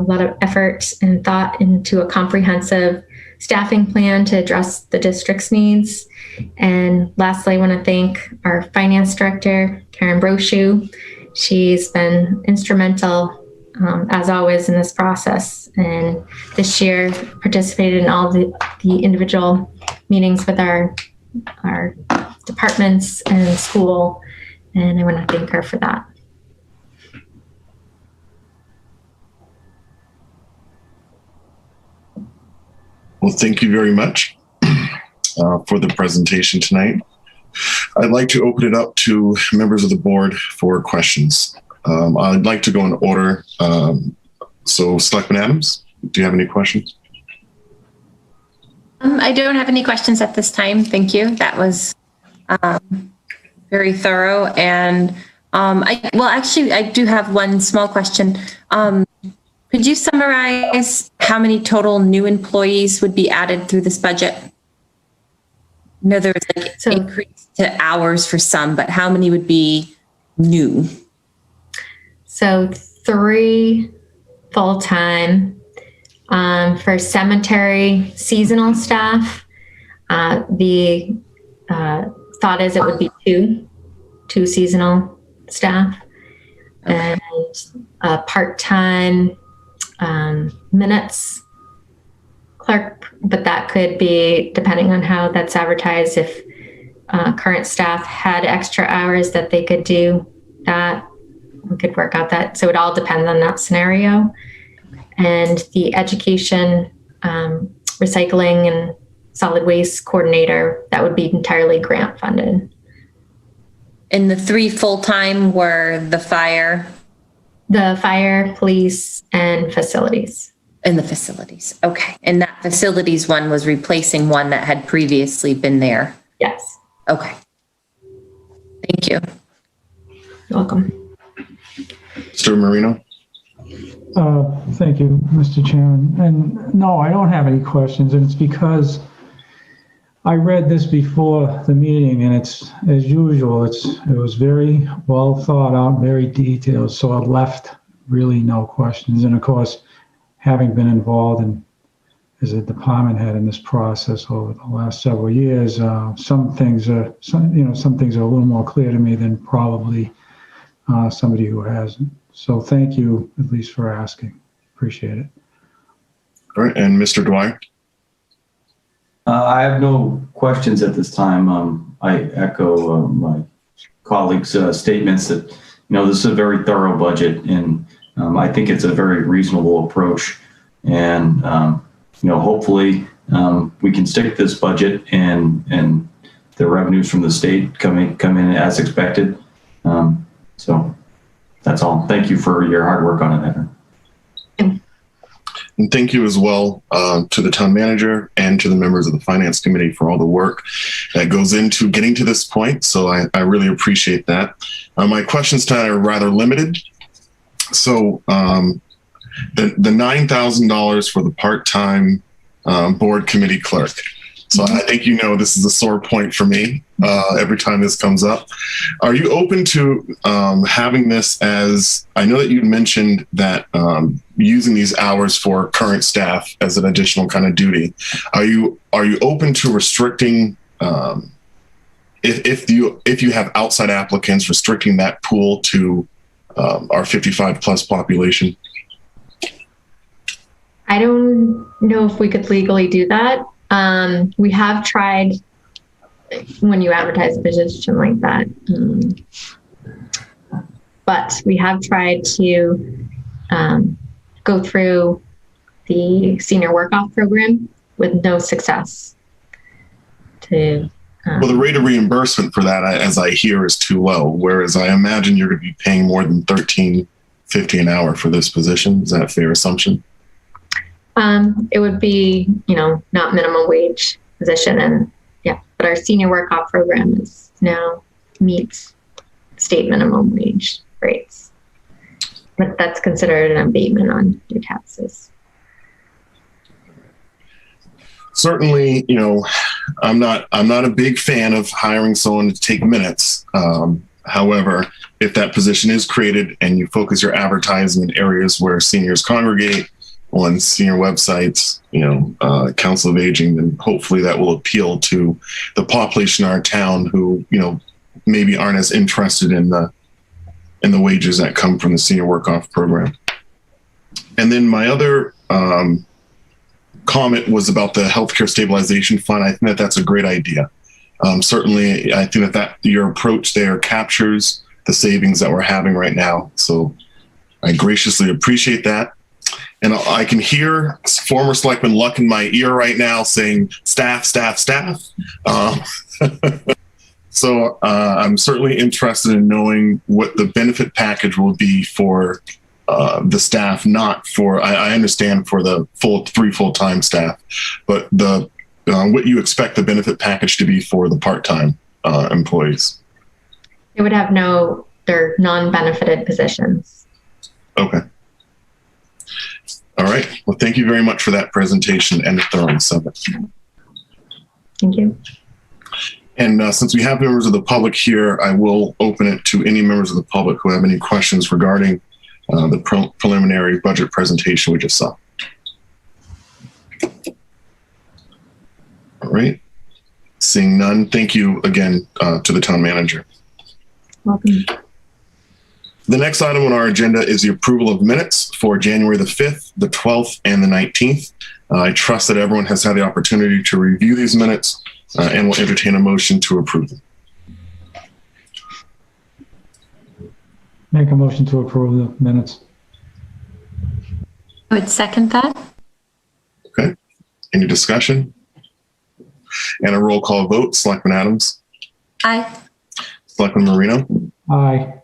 lot of effort and thought into a comprehensive staffing plan to address the district's needs. And lastly, I want to thank our finance director, Karen Brochu. She's been instrumental, as always, in this process. And this year participated in all the individual meetings with our departments and school, and I want to thank her for that. Well, thank you very much for the presentation tonight. I'd like to open it up to members of the board for questions. I'd like to go in order. So Selectman Adams, do you have any questions? I don't have any questions at this time. Thank you. That was very thorough. And I do have one small question. Could you summarize how many total new employees would be added through this budget? I know there was increase to hours for some, but how many would be new? So 3 full-time. For cemetery seasonal staff, the thought is it would be two seasonal staff, and part-time minutes clerk, but that could be depending on how that's advertised. If current staff had extra hours that they could do that, we could work out that. So it all depends on that scenario. And the education, recycling and solid waste coordinator, that would be entirely grant funded. And the 3 full-time were the fire? The fire, police, and facilities. And the facilities. Okay. And that facilities one was replacing one that had previously been there? Yes. Okay. Thank you. You're welcome. Mr. Marino? Thank you, Mr. Chairman. And no, I don't have any questions, and it's because I read this before the meeting, and it's, as usual, it was very well thought out, very detailed, so it left really no questions. And of course, having been involved in as a department head in this process over the last several years, some things are a little more clear to me than probably somebody who hasn't. So thank you, at least for asking. Appreciate it. All right, and Mr. Dwyer? I have no questions at this time. I echo my colleagues' statements that, this is a very thorough budget, and I think it's a very reasonable approach. And, hopefully we can stick this budget and the revenues from the state come in as expected. So that's all. Thank you for your hard work on it, Evan. And thank you as well to the town manager and to the members of the finance committee for all the work that goes into getting to this point. So I really appreciate that. My questions tonight are rather limited. So the $9,000 for the part-time board committee clerk. So I think this is a sore point for me every time this comes up. Are you open to having this as, I know that you mentioned that using these hours for current staff as an additional kind of duty. Are you open to restricting, if you have outside applicants, restricting that pool to our 55 plus population? I don't know if we could legally do that. We have tried when you advertise a position like that, but we have tried to go through the senior work-off program with no success. Well, the rate of reimbursement for that, as I hear, is too low, whereas I imagine you're going to be paying more than $13.50 an hour for this position. Is that a fair assumption? It would be, not minimum wage position, and but our senior work-off program is now meets state minimum wage rates. But that's considered an abatement on your taxes. Certainly, I'm not a big fan of hiring someone to take minutes. However, if that position is created and you focus your advertising in areas where seniors congregate, on senior websites, Council of Aging, then hopefully that will appeal to the population in our town who, maybe aren't as interested in the wages that come from the senior work-off program. And then my other comment was about the healthcare stabilization fund. I think that that's a great idea. Certainly, I think that your approach there captures the savings that we're having right now. So I graciously appreciate that. And I can hear former Selectman Luck in my ear right now saying, staff, staff, staff. So I'm certainly interested in knowing what the benefit package will be for the staff, not for, I understand for the three full-time staff, but what you expect the benefit package to be for the part-time employees. They would have they're non-benefited positions. Okay. All right. Well, thank you very much for that presentation and the thorough summit. Thank you. And since we have members of the public here, I will open it to any members of the public who have any questions regarding the preliminary budget presentation we just saw. All right. Seeing none, thank you again to the town manager. Welcome. The next item on our agenda is the approval of minutes for January the 5th, the 12th, and the 19th. I trust that everyone has had the opportunity to review these minutes and will entertain a motion to approve them. Make a motion to approve the minutes. I would second that. Okay. Any discussion? And a roll call vote. Selectman Adams? Aye. Selectman Marino? Aye.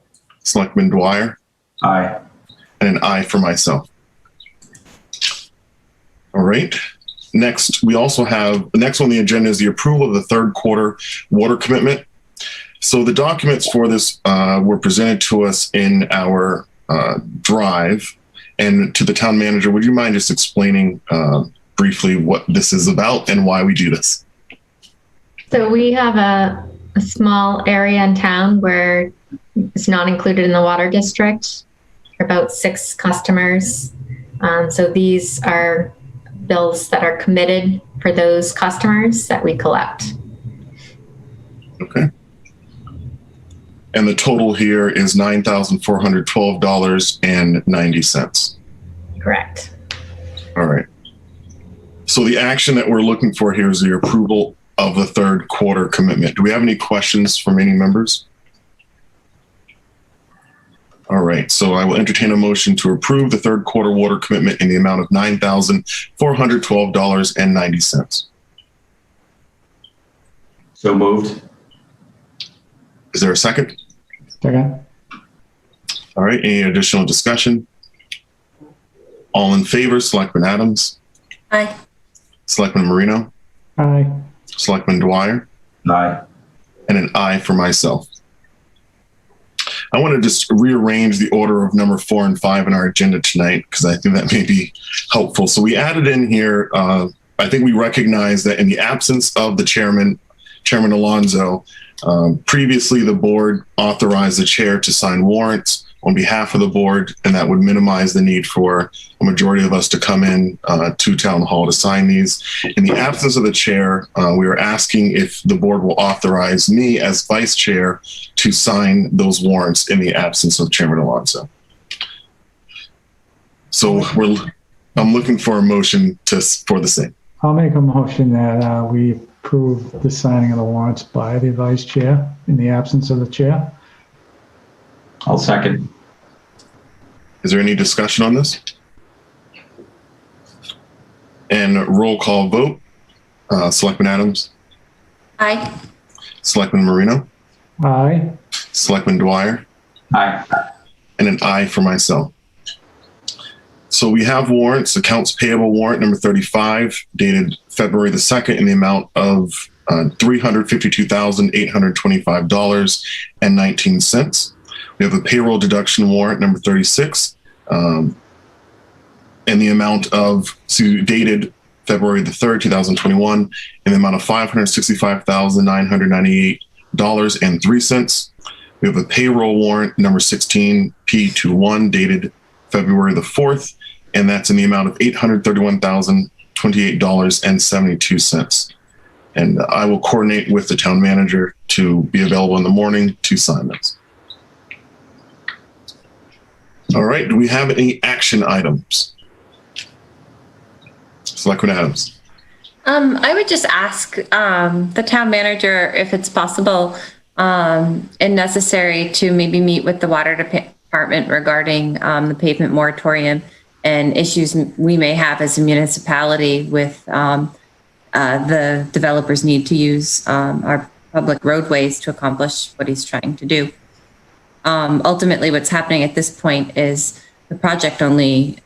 Selectman Dwyer? Aye. And an aye for myself. All right. Next, we also have, the next on the agenda is the approval of the third quarter water commitment. So the documents for this were presented to us in our drive. And to the town manager, would you mind just explaining briefly what this is about and why we do this? So we have a small area in town where it's not included in the water district, about 6 customers. So these are bills that are committed for those customers that we collect. Okay. And the total here is $9,412.90. Correct. All right. So the action that we're looking for here is the approval of the third quarter commitment. Do we have any questions from any members? All right. So I will entertain a motion to approve the third quarter water commitment in the amount of $9,412.90. So moved. Is there a second? Second. All right. Any additional discussion? All in favor, Selectman Adams, Aye. Selectman Marino, Aye. Selectman Dwyer, Aye. and an aye for myself. I want to just rearrange the order of number 4 and 5 in our agenda tonight because I think that may be helpful. So we added in here, I think we recognize that in the absence of the Chairman Alonso, previously the board authorized the chair to sign warrants on behalf of the board, and that would minimize the need for a majority of us to come in to town hall to sign these. In the absence of the chair, we are asking if the board will authorize me as vice chair to sign those warrants in the absence of Chairman Alonso. So I'm looking for a motion for the same. I'll make a motion that we approve the signing of the warrants by the vice chair in the absence of the chair. I'll second. Is there any discussion on this? And roll call vote. Selectman Adams, Aye. Selectman Marino, Aye. Selectman Dwyer, Aye. and an aye for myself. So we have warrants, accounts payable warrant number 35, dated February the 2nd in the amount of $352,825.19. We have a payroll deduction warrant number 36, in the amount of, dated February the 3rd, 2021, in the amount of $565,998.03. We have a payroll warrant number 16P21, dated February the 4th, and that's in the amount of $831,028.72. And I will coordinate with the town manager to be available in the morning to sign this. All right, do we have any action items? Selectman Adams. I would just ask the town manager if it's possible and necessary to maybe meet with the water department regarding the pavement moratorium and issues we may have as a municipality with the developer's need to use our public roadways to accomplish what he's trying to do. Ultimately, what's happening at this point is the project only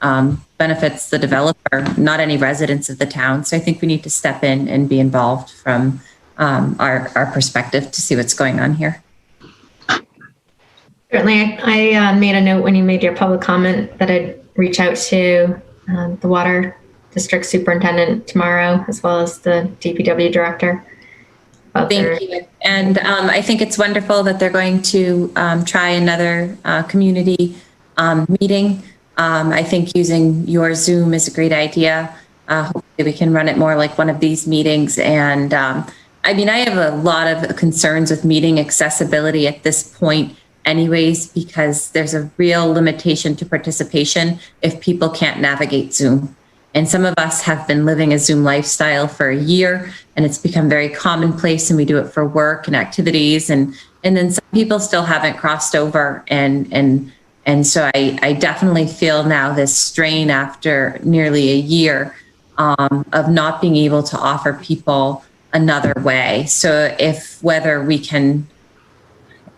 benefits the developer, not any residents of the town. So I think we need to step in and be involved from our perspective to see what's going on here. Certainly, I made a note when you made your public comment that I'd reach out to the water district superintendent tomorrow, as well as the DPW director. Thank you. And I think it's wonderful that they're going to try another community meeting. I think using your Zoom is a great idea. Hopefully we can run it more like one of these meetings. And I mean, I have a lot of concerns with meeting accessibility at this point anyways, because there's a real limitation to participation if people can't navigate Zoom. And some of us have been living a Zoom lifestyle for a year, and it's become very commonplace, and we do it for work and activities. And then some people still haven't crossed over. And so I definitely feel now this strain after nearly a year of not being able to offer people another way. So whether we can,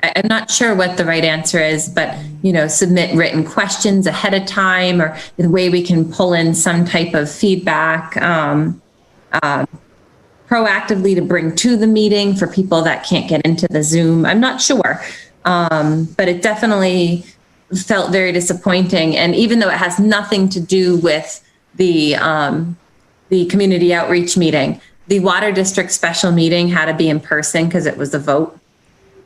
I'm not sure what the right answer is, but, submit written questions ahead of time, or the way we can pull in some type of feedback proactively to bring to the meeting for people that can't get into the Zoom. I'm not sure. But it definitely felt very disappointing. And even though it has nothing to do with the community outreach meeting, the water district special meeting had to be in person because it was a vote.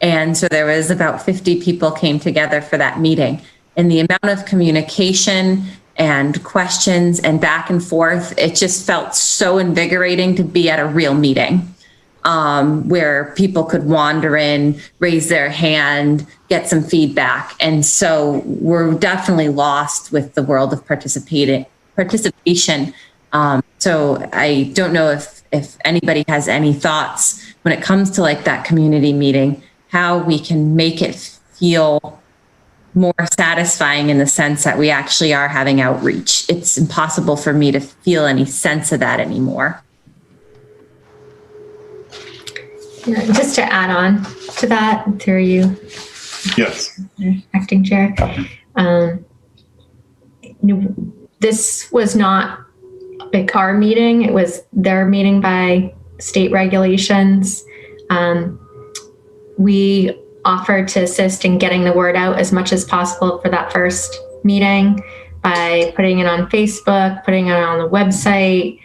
And so there was about 50 people came together for that meeting. And the amount of communication and questions and back and forth, it just felt so invigorating to be at a real meeting where people could wander in, raise their hand, get some feedback. And so we're definitely lost with the world of participation. So I don't know if anybody has any thoughts when it comes to like that community meeting, how we can make it feel more satisfying in the sense that we actually are having outreach. It's impossible for me to feel any sense of that anymore. Yeah, just to add on to that, through you, Yes. Acting Chair. This was not like our meeting. It was their meeting by state regulations. We offered to assist in getting the word out as much as possible for that first meeting by putting it on Facebook, putting it on the website,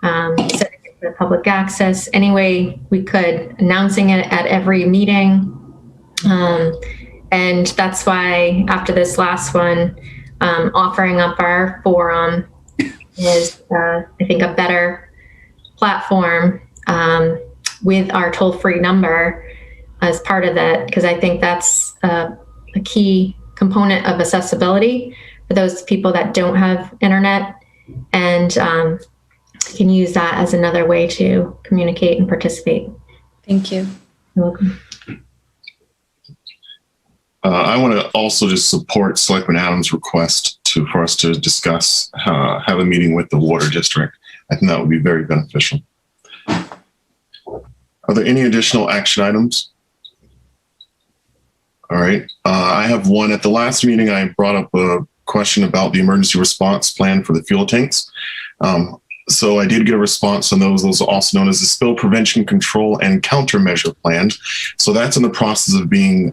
setting it for public access, any way we could, announcing it at every meeting. And that's why after this last one, offering up our forum is, I think, a better platform with our toll-free number as part of that, because I think that's a key component of accessibility for those people that don't have internet, and can use that as another way to communicate and participate. Thank you. You're welcome. I want to also just support Selectman Adams' request for us to discuss, have a meeting with the water district. I think that would be very beneficial. Are there any additional action items? All right. I have one. At the last meeting, I brought up a question about the emergency response plan for the fuel tanks. So I did get a response on those. Those are also known as the Spill Prevention Control and Countermeasure Plan. So that's in the process of being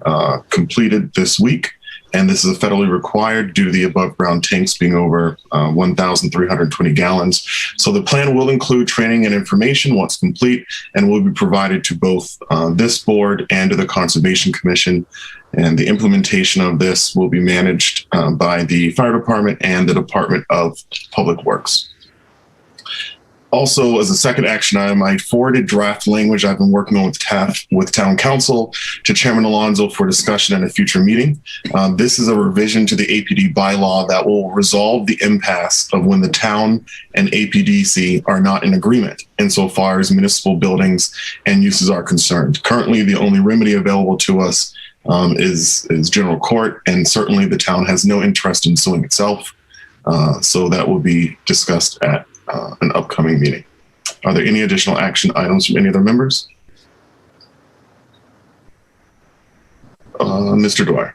completed this week. And this is federally required due to the above ground tanks being over 1,320 gallons. So the plan will include training and information once complete, and will be provided to both this board and to the Conservation Commission. And the implementation of this will be managed by the fire department and the Department of Public Works. Also, as a second action item, I forwarded draft language I've been working on with town council to Chairman Alonso for discussion at a future meeting. This is a revision to the APD bylaw that will resolve the impasse of when the town and APDC are not in agreement insofar as municipal buildings and uses are concerned. Currently, the only remedy available to us is general court, and certainly the town has no interest in suing itself. So that will be discussed at an upcoming meeting. Are there any additional action items from any other members? Mr. Dwyer.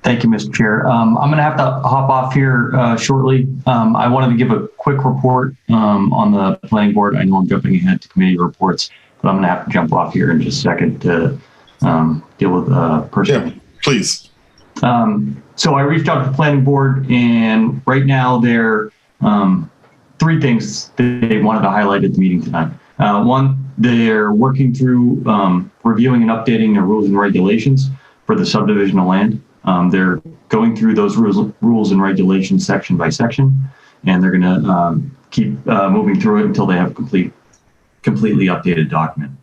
Thank you, Mr. Chair. I'm going to have to hop off here shortly. I wanted to give a quick report on the planning board. I know I'm jumping ahead to committee reports, but I'm going to have to jump off here in just a second to deal with person. Yeah, please. So I reached out to the planning board, and right now there are three things that they wanted to highlight at the meeting tonight. One, they're working through reviewing and updating their rules and regulations for the subdivision of land. They're going through those rules and regulations section by section, and they're going to keep moving through it until they have a completely updated document.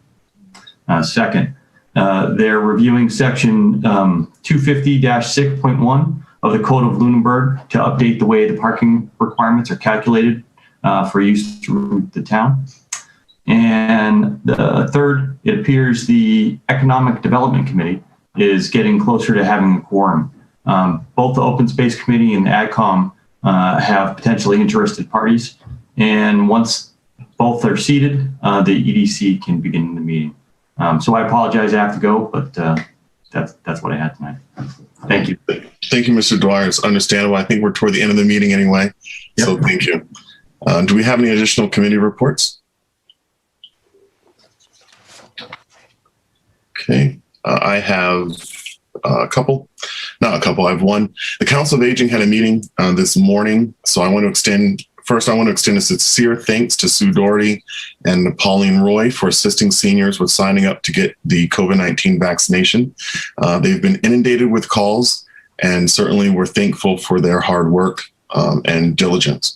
Second, they're reviewing section 250-6.1 of the Code of Lunenburg to update the way the parking requirements are calculated for use through the town. And the third, it appears the Economic Development Committee is getting closer to having a quorum. Both the Open Space Committee and the AdCom have potentially interested parties. And once both are seated, the EDC can begin the meeting. So I apologize, I have to go, but that's what I had tonight. Thank you. Thank you, Mr. Dwyer. It's understandable. I think we're toward the end of the meeting anyway. Yep. So thank you. Do we have any additional committee reports? Okay. I have a couple, not a couple, I have one. The Council of Aging had a meeting this morning, so I want to extend a sincere thanks to Sue Doherty and Pauline Roy for assisting seniors with signing up to get the COVID-19 vaccination. They've been inundated with calls, and certainly we're thankful for their hard work and diligence.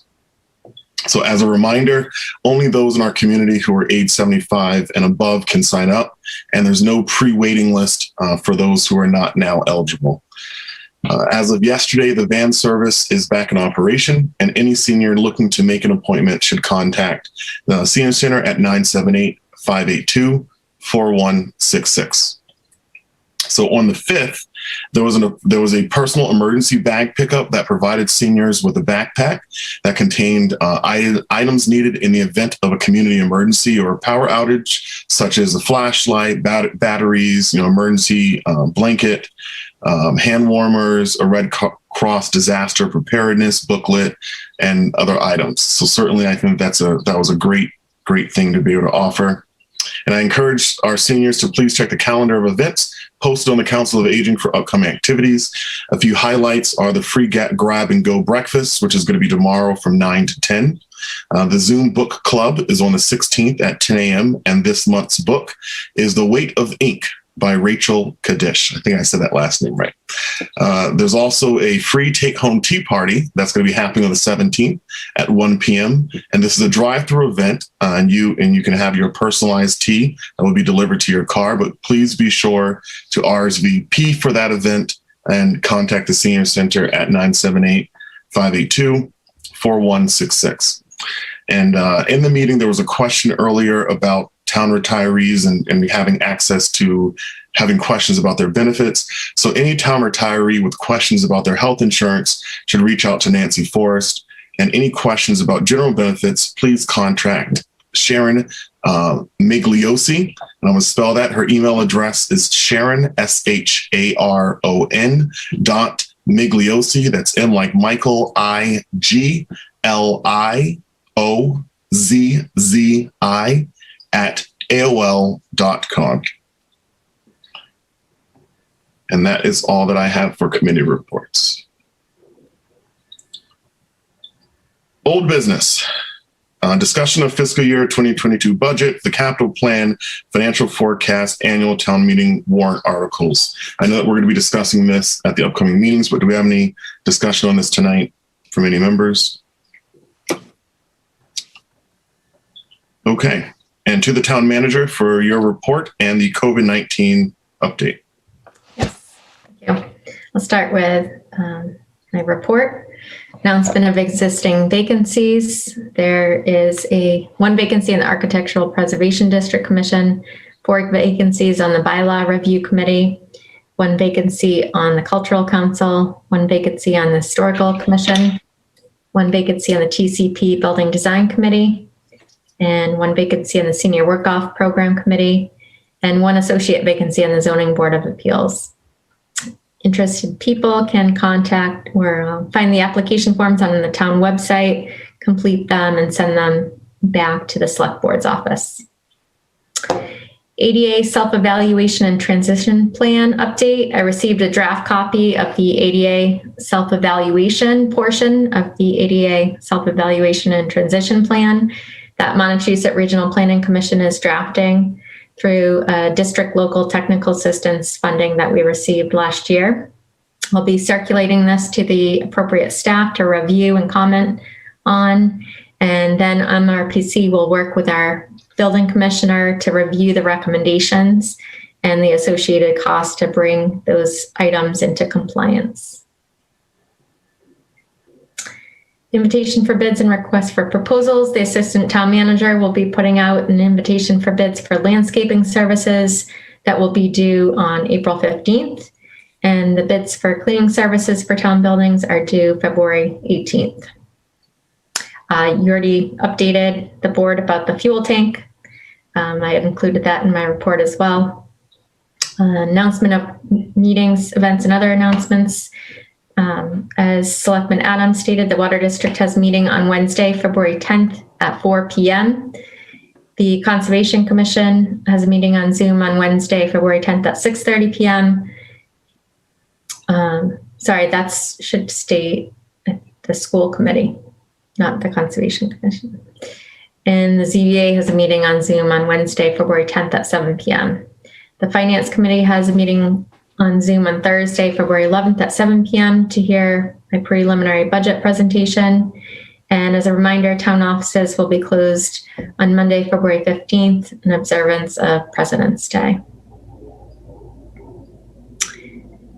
So as a reminder, only those in our community who are age 75 and above can sign up, and there's no pre-waiting list for those who are not now eligible. As of yesterday, the van service is back in operation, and any senior looking to make an appointment should contact the Senior Center at 978-582-4166. So on the 5th, there was a personal emergency bag pickup that provided seniors with a backpack that contained items needed in the event of a community emergency or power outage, such as a flashlight, batteries, emergency blanket, hand warmers, a Red Cross disaster preparedness booklet, and other items. So certainly, I think that was a great thing to be able to offer. And I encourage our seniors to please check the calendar of events posted on the Council of Aging for upcoming activities. A few highlights are the free grab and go breakfast, which is going to be tomorrow from 9 to 10. The Zoom book club is on the 16th at 10 a.m. And this month's book is The Weight of Ink by Rachel Kadish. I think I said that last name right. There's also a free take-home tea party that's going to be happening on the 17th at 1 p.m. And this is a drive-through event, and you can have your personalized tea that will be delivered to your car. But please be sure to RSVP for that event and contact the Senior Center at 978-582-4166. And in the meeting, there was a question earlier about town retirees and having access to having questions about their benefits. So any town retiree with questions about their health insurance should reach out to Nancy Forrest. And any questions about general benefits, please contact Sharon Migliosi. And I'm going to spell that. Her email address is Sharon, SHARON .Migliosi. That's M like Michael, IGLIOZZI at AOL.com. And that is all that I have for committee reports. Old business. Discussion of fiscal year 2022 budget, the capital plan, financial forecast, annual town meeting warrant articles. I know that we're going to be discussing this at the upcoming meetings, but do we have any discussion on this tonight from any members? Okay. And to the town manager for your report and the COVID-19 update. Yes, thank you. I'll start with my report. Announcement of existing vacancies. There is one vacancy in the Architectural Preservation District Commission, 4 vacancies on the Bylaw Review Committee, 1 vacancy on the Cultural Council, 1 vacancy on the Historical Commission, 1 vacancy on the TCP Building Design Committee, and 1 vacancy on the Senior Work-Off Program Committee, and 1 associate vacancy on the Zoning Board of Appeals. Interested people can contact or find the application forms on the town website, complete them, and send them back to the Select Board's office. ADA self-evaluation and transition plan update. I received a draft copy of the ADA self-evaluation portion of the ADA self-evaluation and transition plan that Montechusett Regional Planning Commission is drafting through district local technical assistance funding that we received last year. I'll be circulating this to the appropriate staff to review and comment on, and then MRPC will work with our building commissioner to review the recommendations and the associated costs to bring those items into compliance. Invitation for bids and requests for proposals. The assistant town manager will be putting out an invitation for bids for landscaping services that will be due on April 15th. And the bids for cleaning services for town buildings are due February 18th. You already updated the board about the fuel tank. I had included that in my report as well. Announcement of meetings, events, and other announcements. As Selectman Adams stated, the Water District has a meeting on Wednesday, February 10th at 4 p.m. The Conservation Commission has a meeting on Zoom on Wednesday, February 10th at 6:30 p.m. Sorry, that should state the school committee, not the Conservation Commission. And the ZBA has a meeting on Zoom on Wednesday, February 10th at 7 p.m. The Finance Committee has a meeting on Zoom on Thursday, February 11th at 7 p.m. to hear a preliminary budget presentation. And as a reminder, town offices will be closed on Monday, February 15th in observance of President's Day.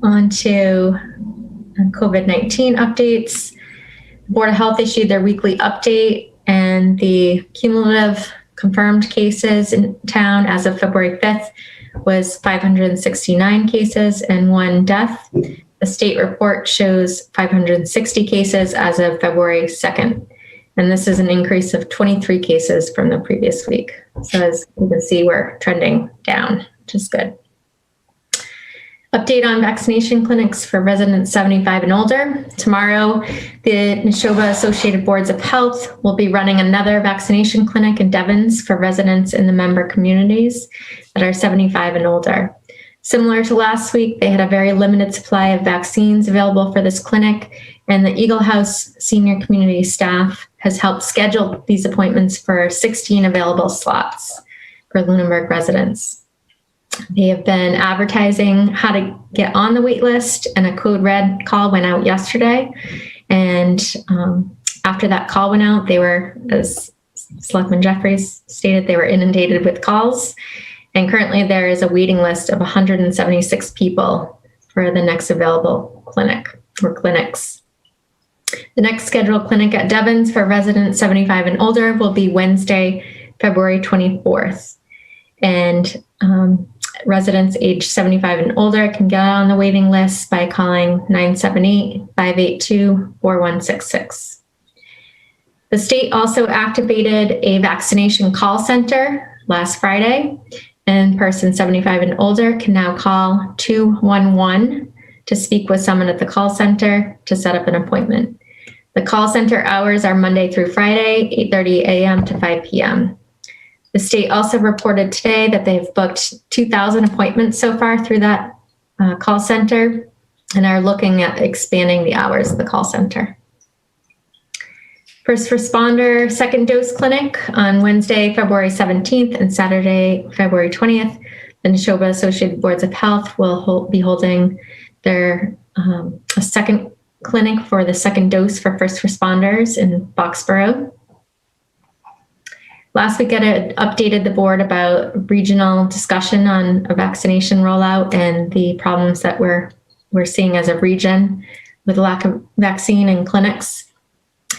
On to COVID-19 updates. The Board of Health issued their weekly update, and the cumulative confirmed cases in town as of February 5th was 569 cases and 1 death. The state report shows 560 cases as of February 2nd. And this is an increase of 23 cases from the previous week. So as you can see, we're trending down, which is good. Update on vaccination clinics for residents 75 and older. Tomorrow, the Neshoba Associated Boards of Health will be running another vaccination clinic in Devens for residents in the member communities that are 75 and older. Similar to last week, they had a very limited supply of vaccines available for this clinic, and the Eagle House senior community staff has helped schedule these appointments for 16 available slots for Lunenburg residents. They have been advertising how to get on the wait list, and a code red call went out yesterday. And after that call went out, they were, as Selectman Jeffries stated, they were inundated with calls. And currently there is a waiting list of 176 people for the next available clinic or clinics. The next scheduled clinic at Devens for residents 75 and older will be Wednesday, February 24th. And residents age 75 and older can get on the waiting list by calling 978-582-4166. The state also activated a vaccination call center last Friday, and persons 75 and older can now call 211 to speak with someone at the call center to set up an appointment. The call center hours are Monday through Friday, 8:30 a.m. to 5 p.m. The state also reported today that they've booked 2,000 appointments so far through that call center and are looking at expanding the hours of the call center. First responder second dose clinic on Wednesday, February 17th and Saturday, February 20th. The Neshoba Associated Boards of Health will be holding their a second clinic for the second dose for first responders in Boxborough. Last week, I had updated the board about regional discussion on a vaccination rollout and the problems that we're seeing as a region with lack of vaccine in clinics.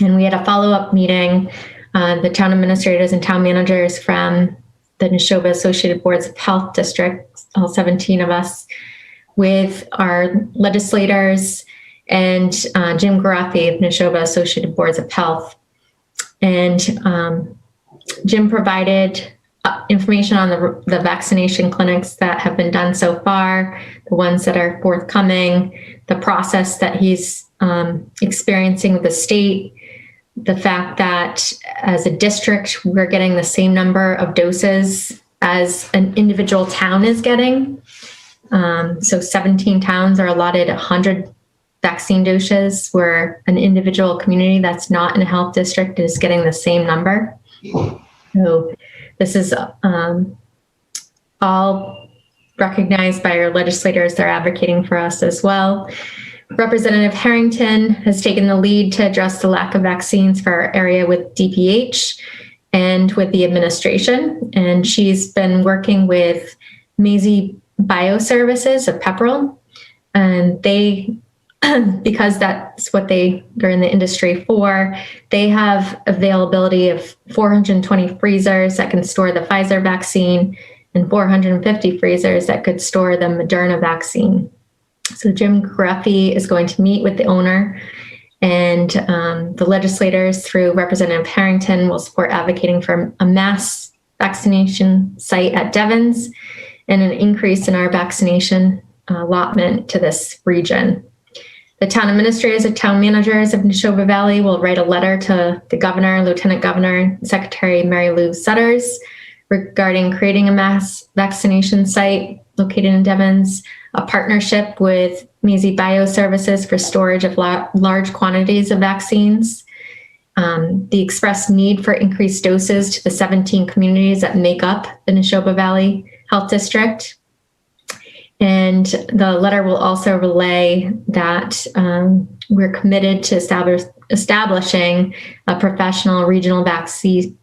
And we had a follow-up meeting, the town administrators and town managers from the Neshoba Associated Boards of Health districts, all 17 of us, with our legislators and Jim Garoffi of Neshoba Associated Boards of Health. And Jim provided information on the vaccination clinics that have been done so far, the ones that are forthcoming, the process that he's experiencing with the state, the fact that as a district, we're getting the same number of doses as an individual town is getting. So 17 towns are allotted 100 vaccine doses, where an individual community that's not in a health district is getting the same number. So this is all recognized by our legislators. They're advocating for us as well. Representative Harrington has taken the lead to address the lack of vaccines for our area with DPH and with the administration. And she's been working with Maisie Bioservices of Pepperell. And they, because that's what they're in the industry for, they have availability of 420 freezers that can store the Pfizer vaccine and 450 freezers that could store the Moderna vaccine. So Jim Garoffi is going to meet with the owner, and the legislators through Representative Harrington will support advocating for a mass vaccination site at Devens and an increase in our vaccination allotment to this region. The town administrators and town managers of Neshoba Valley will write a letter to the governor, Lieutenant Governor, and Secretary Mary Lou Sutters, regarding creating a mass vaccination site located in Devens, a partnership with Mazy Bioservices for storage of large quantities of vaccines, the expressed need for increased doses to the 17 communities that make up the Neshoba Valley Health District. And the letter will also relay that we're committed to establishing a professional regional vaccine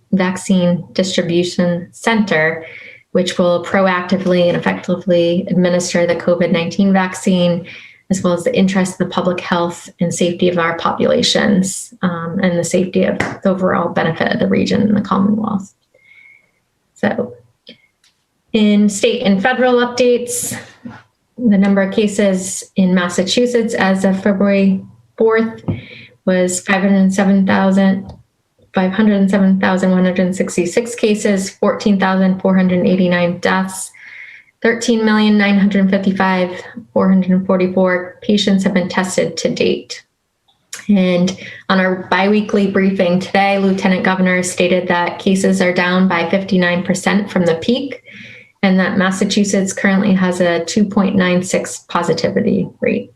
distribution center, which will proactively and effectively administer the COVID-19 vaccine, as well as the interest of the public health and safety of our populations, and the safety of the overall benefit of the region and the Commonwealth. So in state and federal updates, the number of cases in Massachusetts as of February 4th was 507,166 cases, 14,489 deaths, 13,955,444 patients have been tested to date. And on our biweekly briefing today, Lieutenant Governor stated that cases are down by 59% from the peak, and that Massachusetts currently has a 2.96 positivity rate.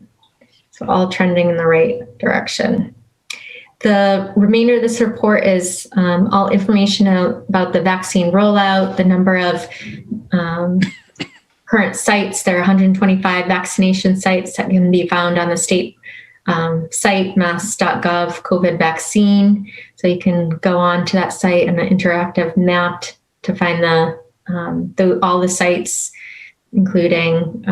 So all trending in the right direction. The remainder of this report is all information about the vaccine rollout, the number of current sites. There are 125 vaccination sites that can be found on the state site, mass.gov COVID vaccine. So you can go on to that site and an interactive map to find all the sites, including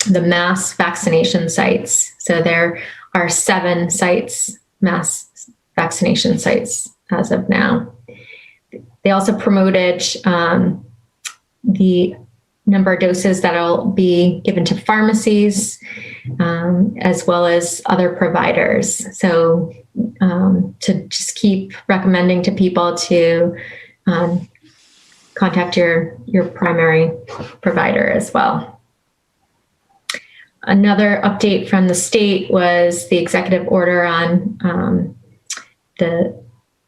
the mass vaccination sites. So there are 7 sites, mass vaccination sites as of now. They also promoted the number of doses that will be given to pharmacies, as well as other providers. So to just keep recommending to people to contact your primary provider as well. Another update from the state was the executive order on the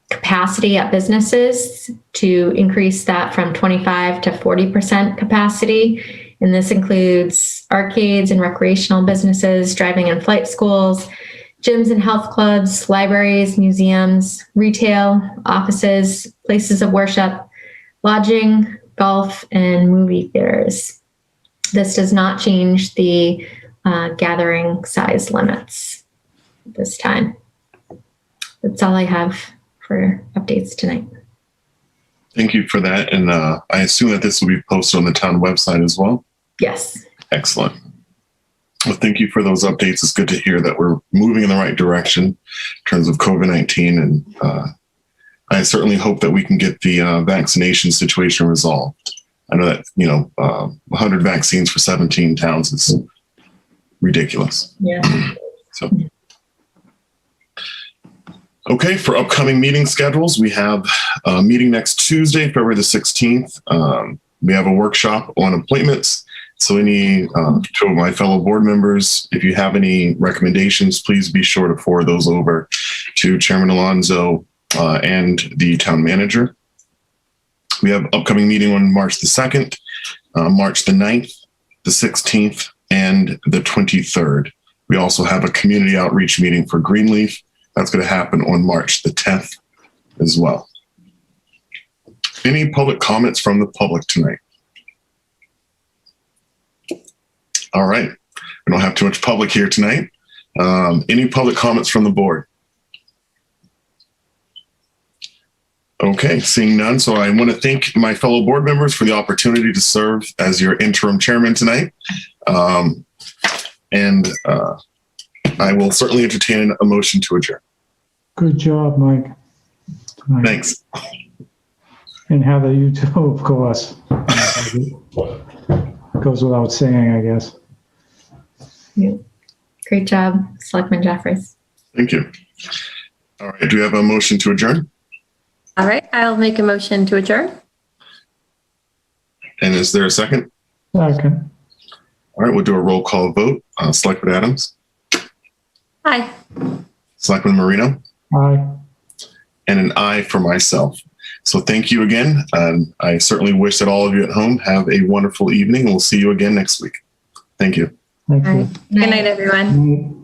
capacity at businesses to increase that from 25 to 40% capacity. And this includes arcades and recreational businesses, driving and flight schools, gyms and health clubs, libraries, museums, retail, offices, places of worship, lodging, golf, and movie theaters. This does not change the gathering size limits this time. That's all I have for updates tonight. Thank you for that. And I assume that this will be posted on the town website as well? Yes. Excellent. Well, thank you for those updates. It's good to hear that we're moving in the right direction in terms of COVID-19. And I certainly hope that we can get the vaccination situation resolved. I know that, 100 vaccines for 17 towns is ridiculous. Yeah. So, okay, for upcoming meeting schedules, we have a meeting next Tuesday, February the 16th. We have a workshop on appointments. So any two of my fellow board members, if you have any recommendations, please be sure to forward those over to Chairman Alonso and the town manager. We have upcoming meeting on March the 2nd, March the 9th, the 16th, and the 23rd. We also have a community outreach meeting for Greenleaf. That's going to happen on March the 10th as well. Any public comments from the public tonight? All right. We don't have too much public here tonight. Any public comments from the board? Okay, seeing none. So I want to thank my fellow board members for the opportunity to serve as your interim chairman tonight. And I will certainly entertain a motion to adjourn. Good job, Mike. Tonight. Thanks. Mm-hmm. And Heather, you too, of course. Goes without saying, I guess. Yeah. Great job, Selectman Jeffries. Thank you. All right, do we have a motion to adjourn? All right, I'll make a motion to adjourn. And is there a second? Second. All right, we'll do a roll call vote. Selectman Adams, Aye. Selectman Marino, Aye. and an aye for myself. So thank you again. I certainly wish that all of you at home have a wonderful evening. We'll see you again next week. Thank you. Thank All you. right. Good night, everyone. Night.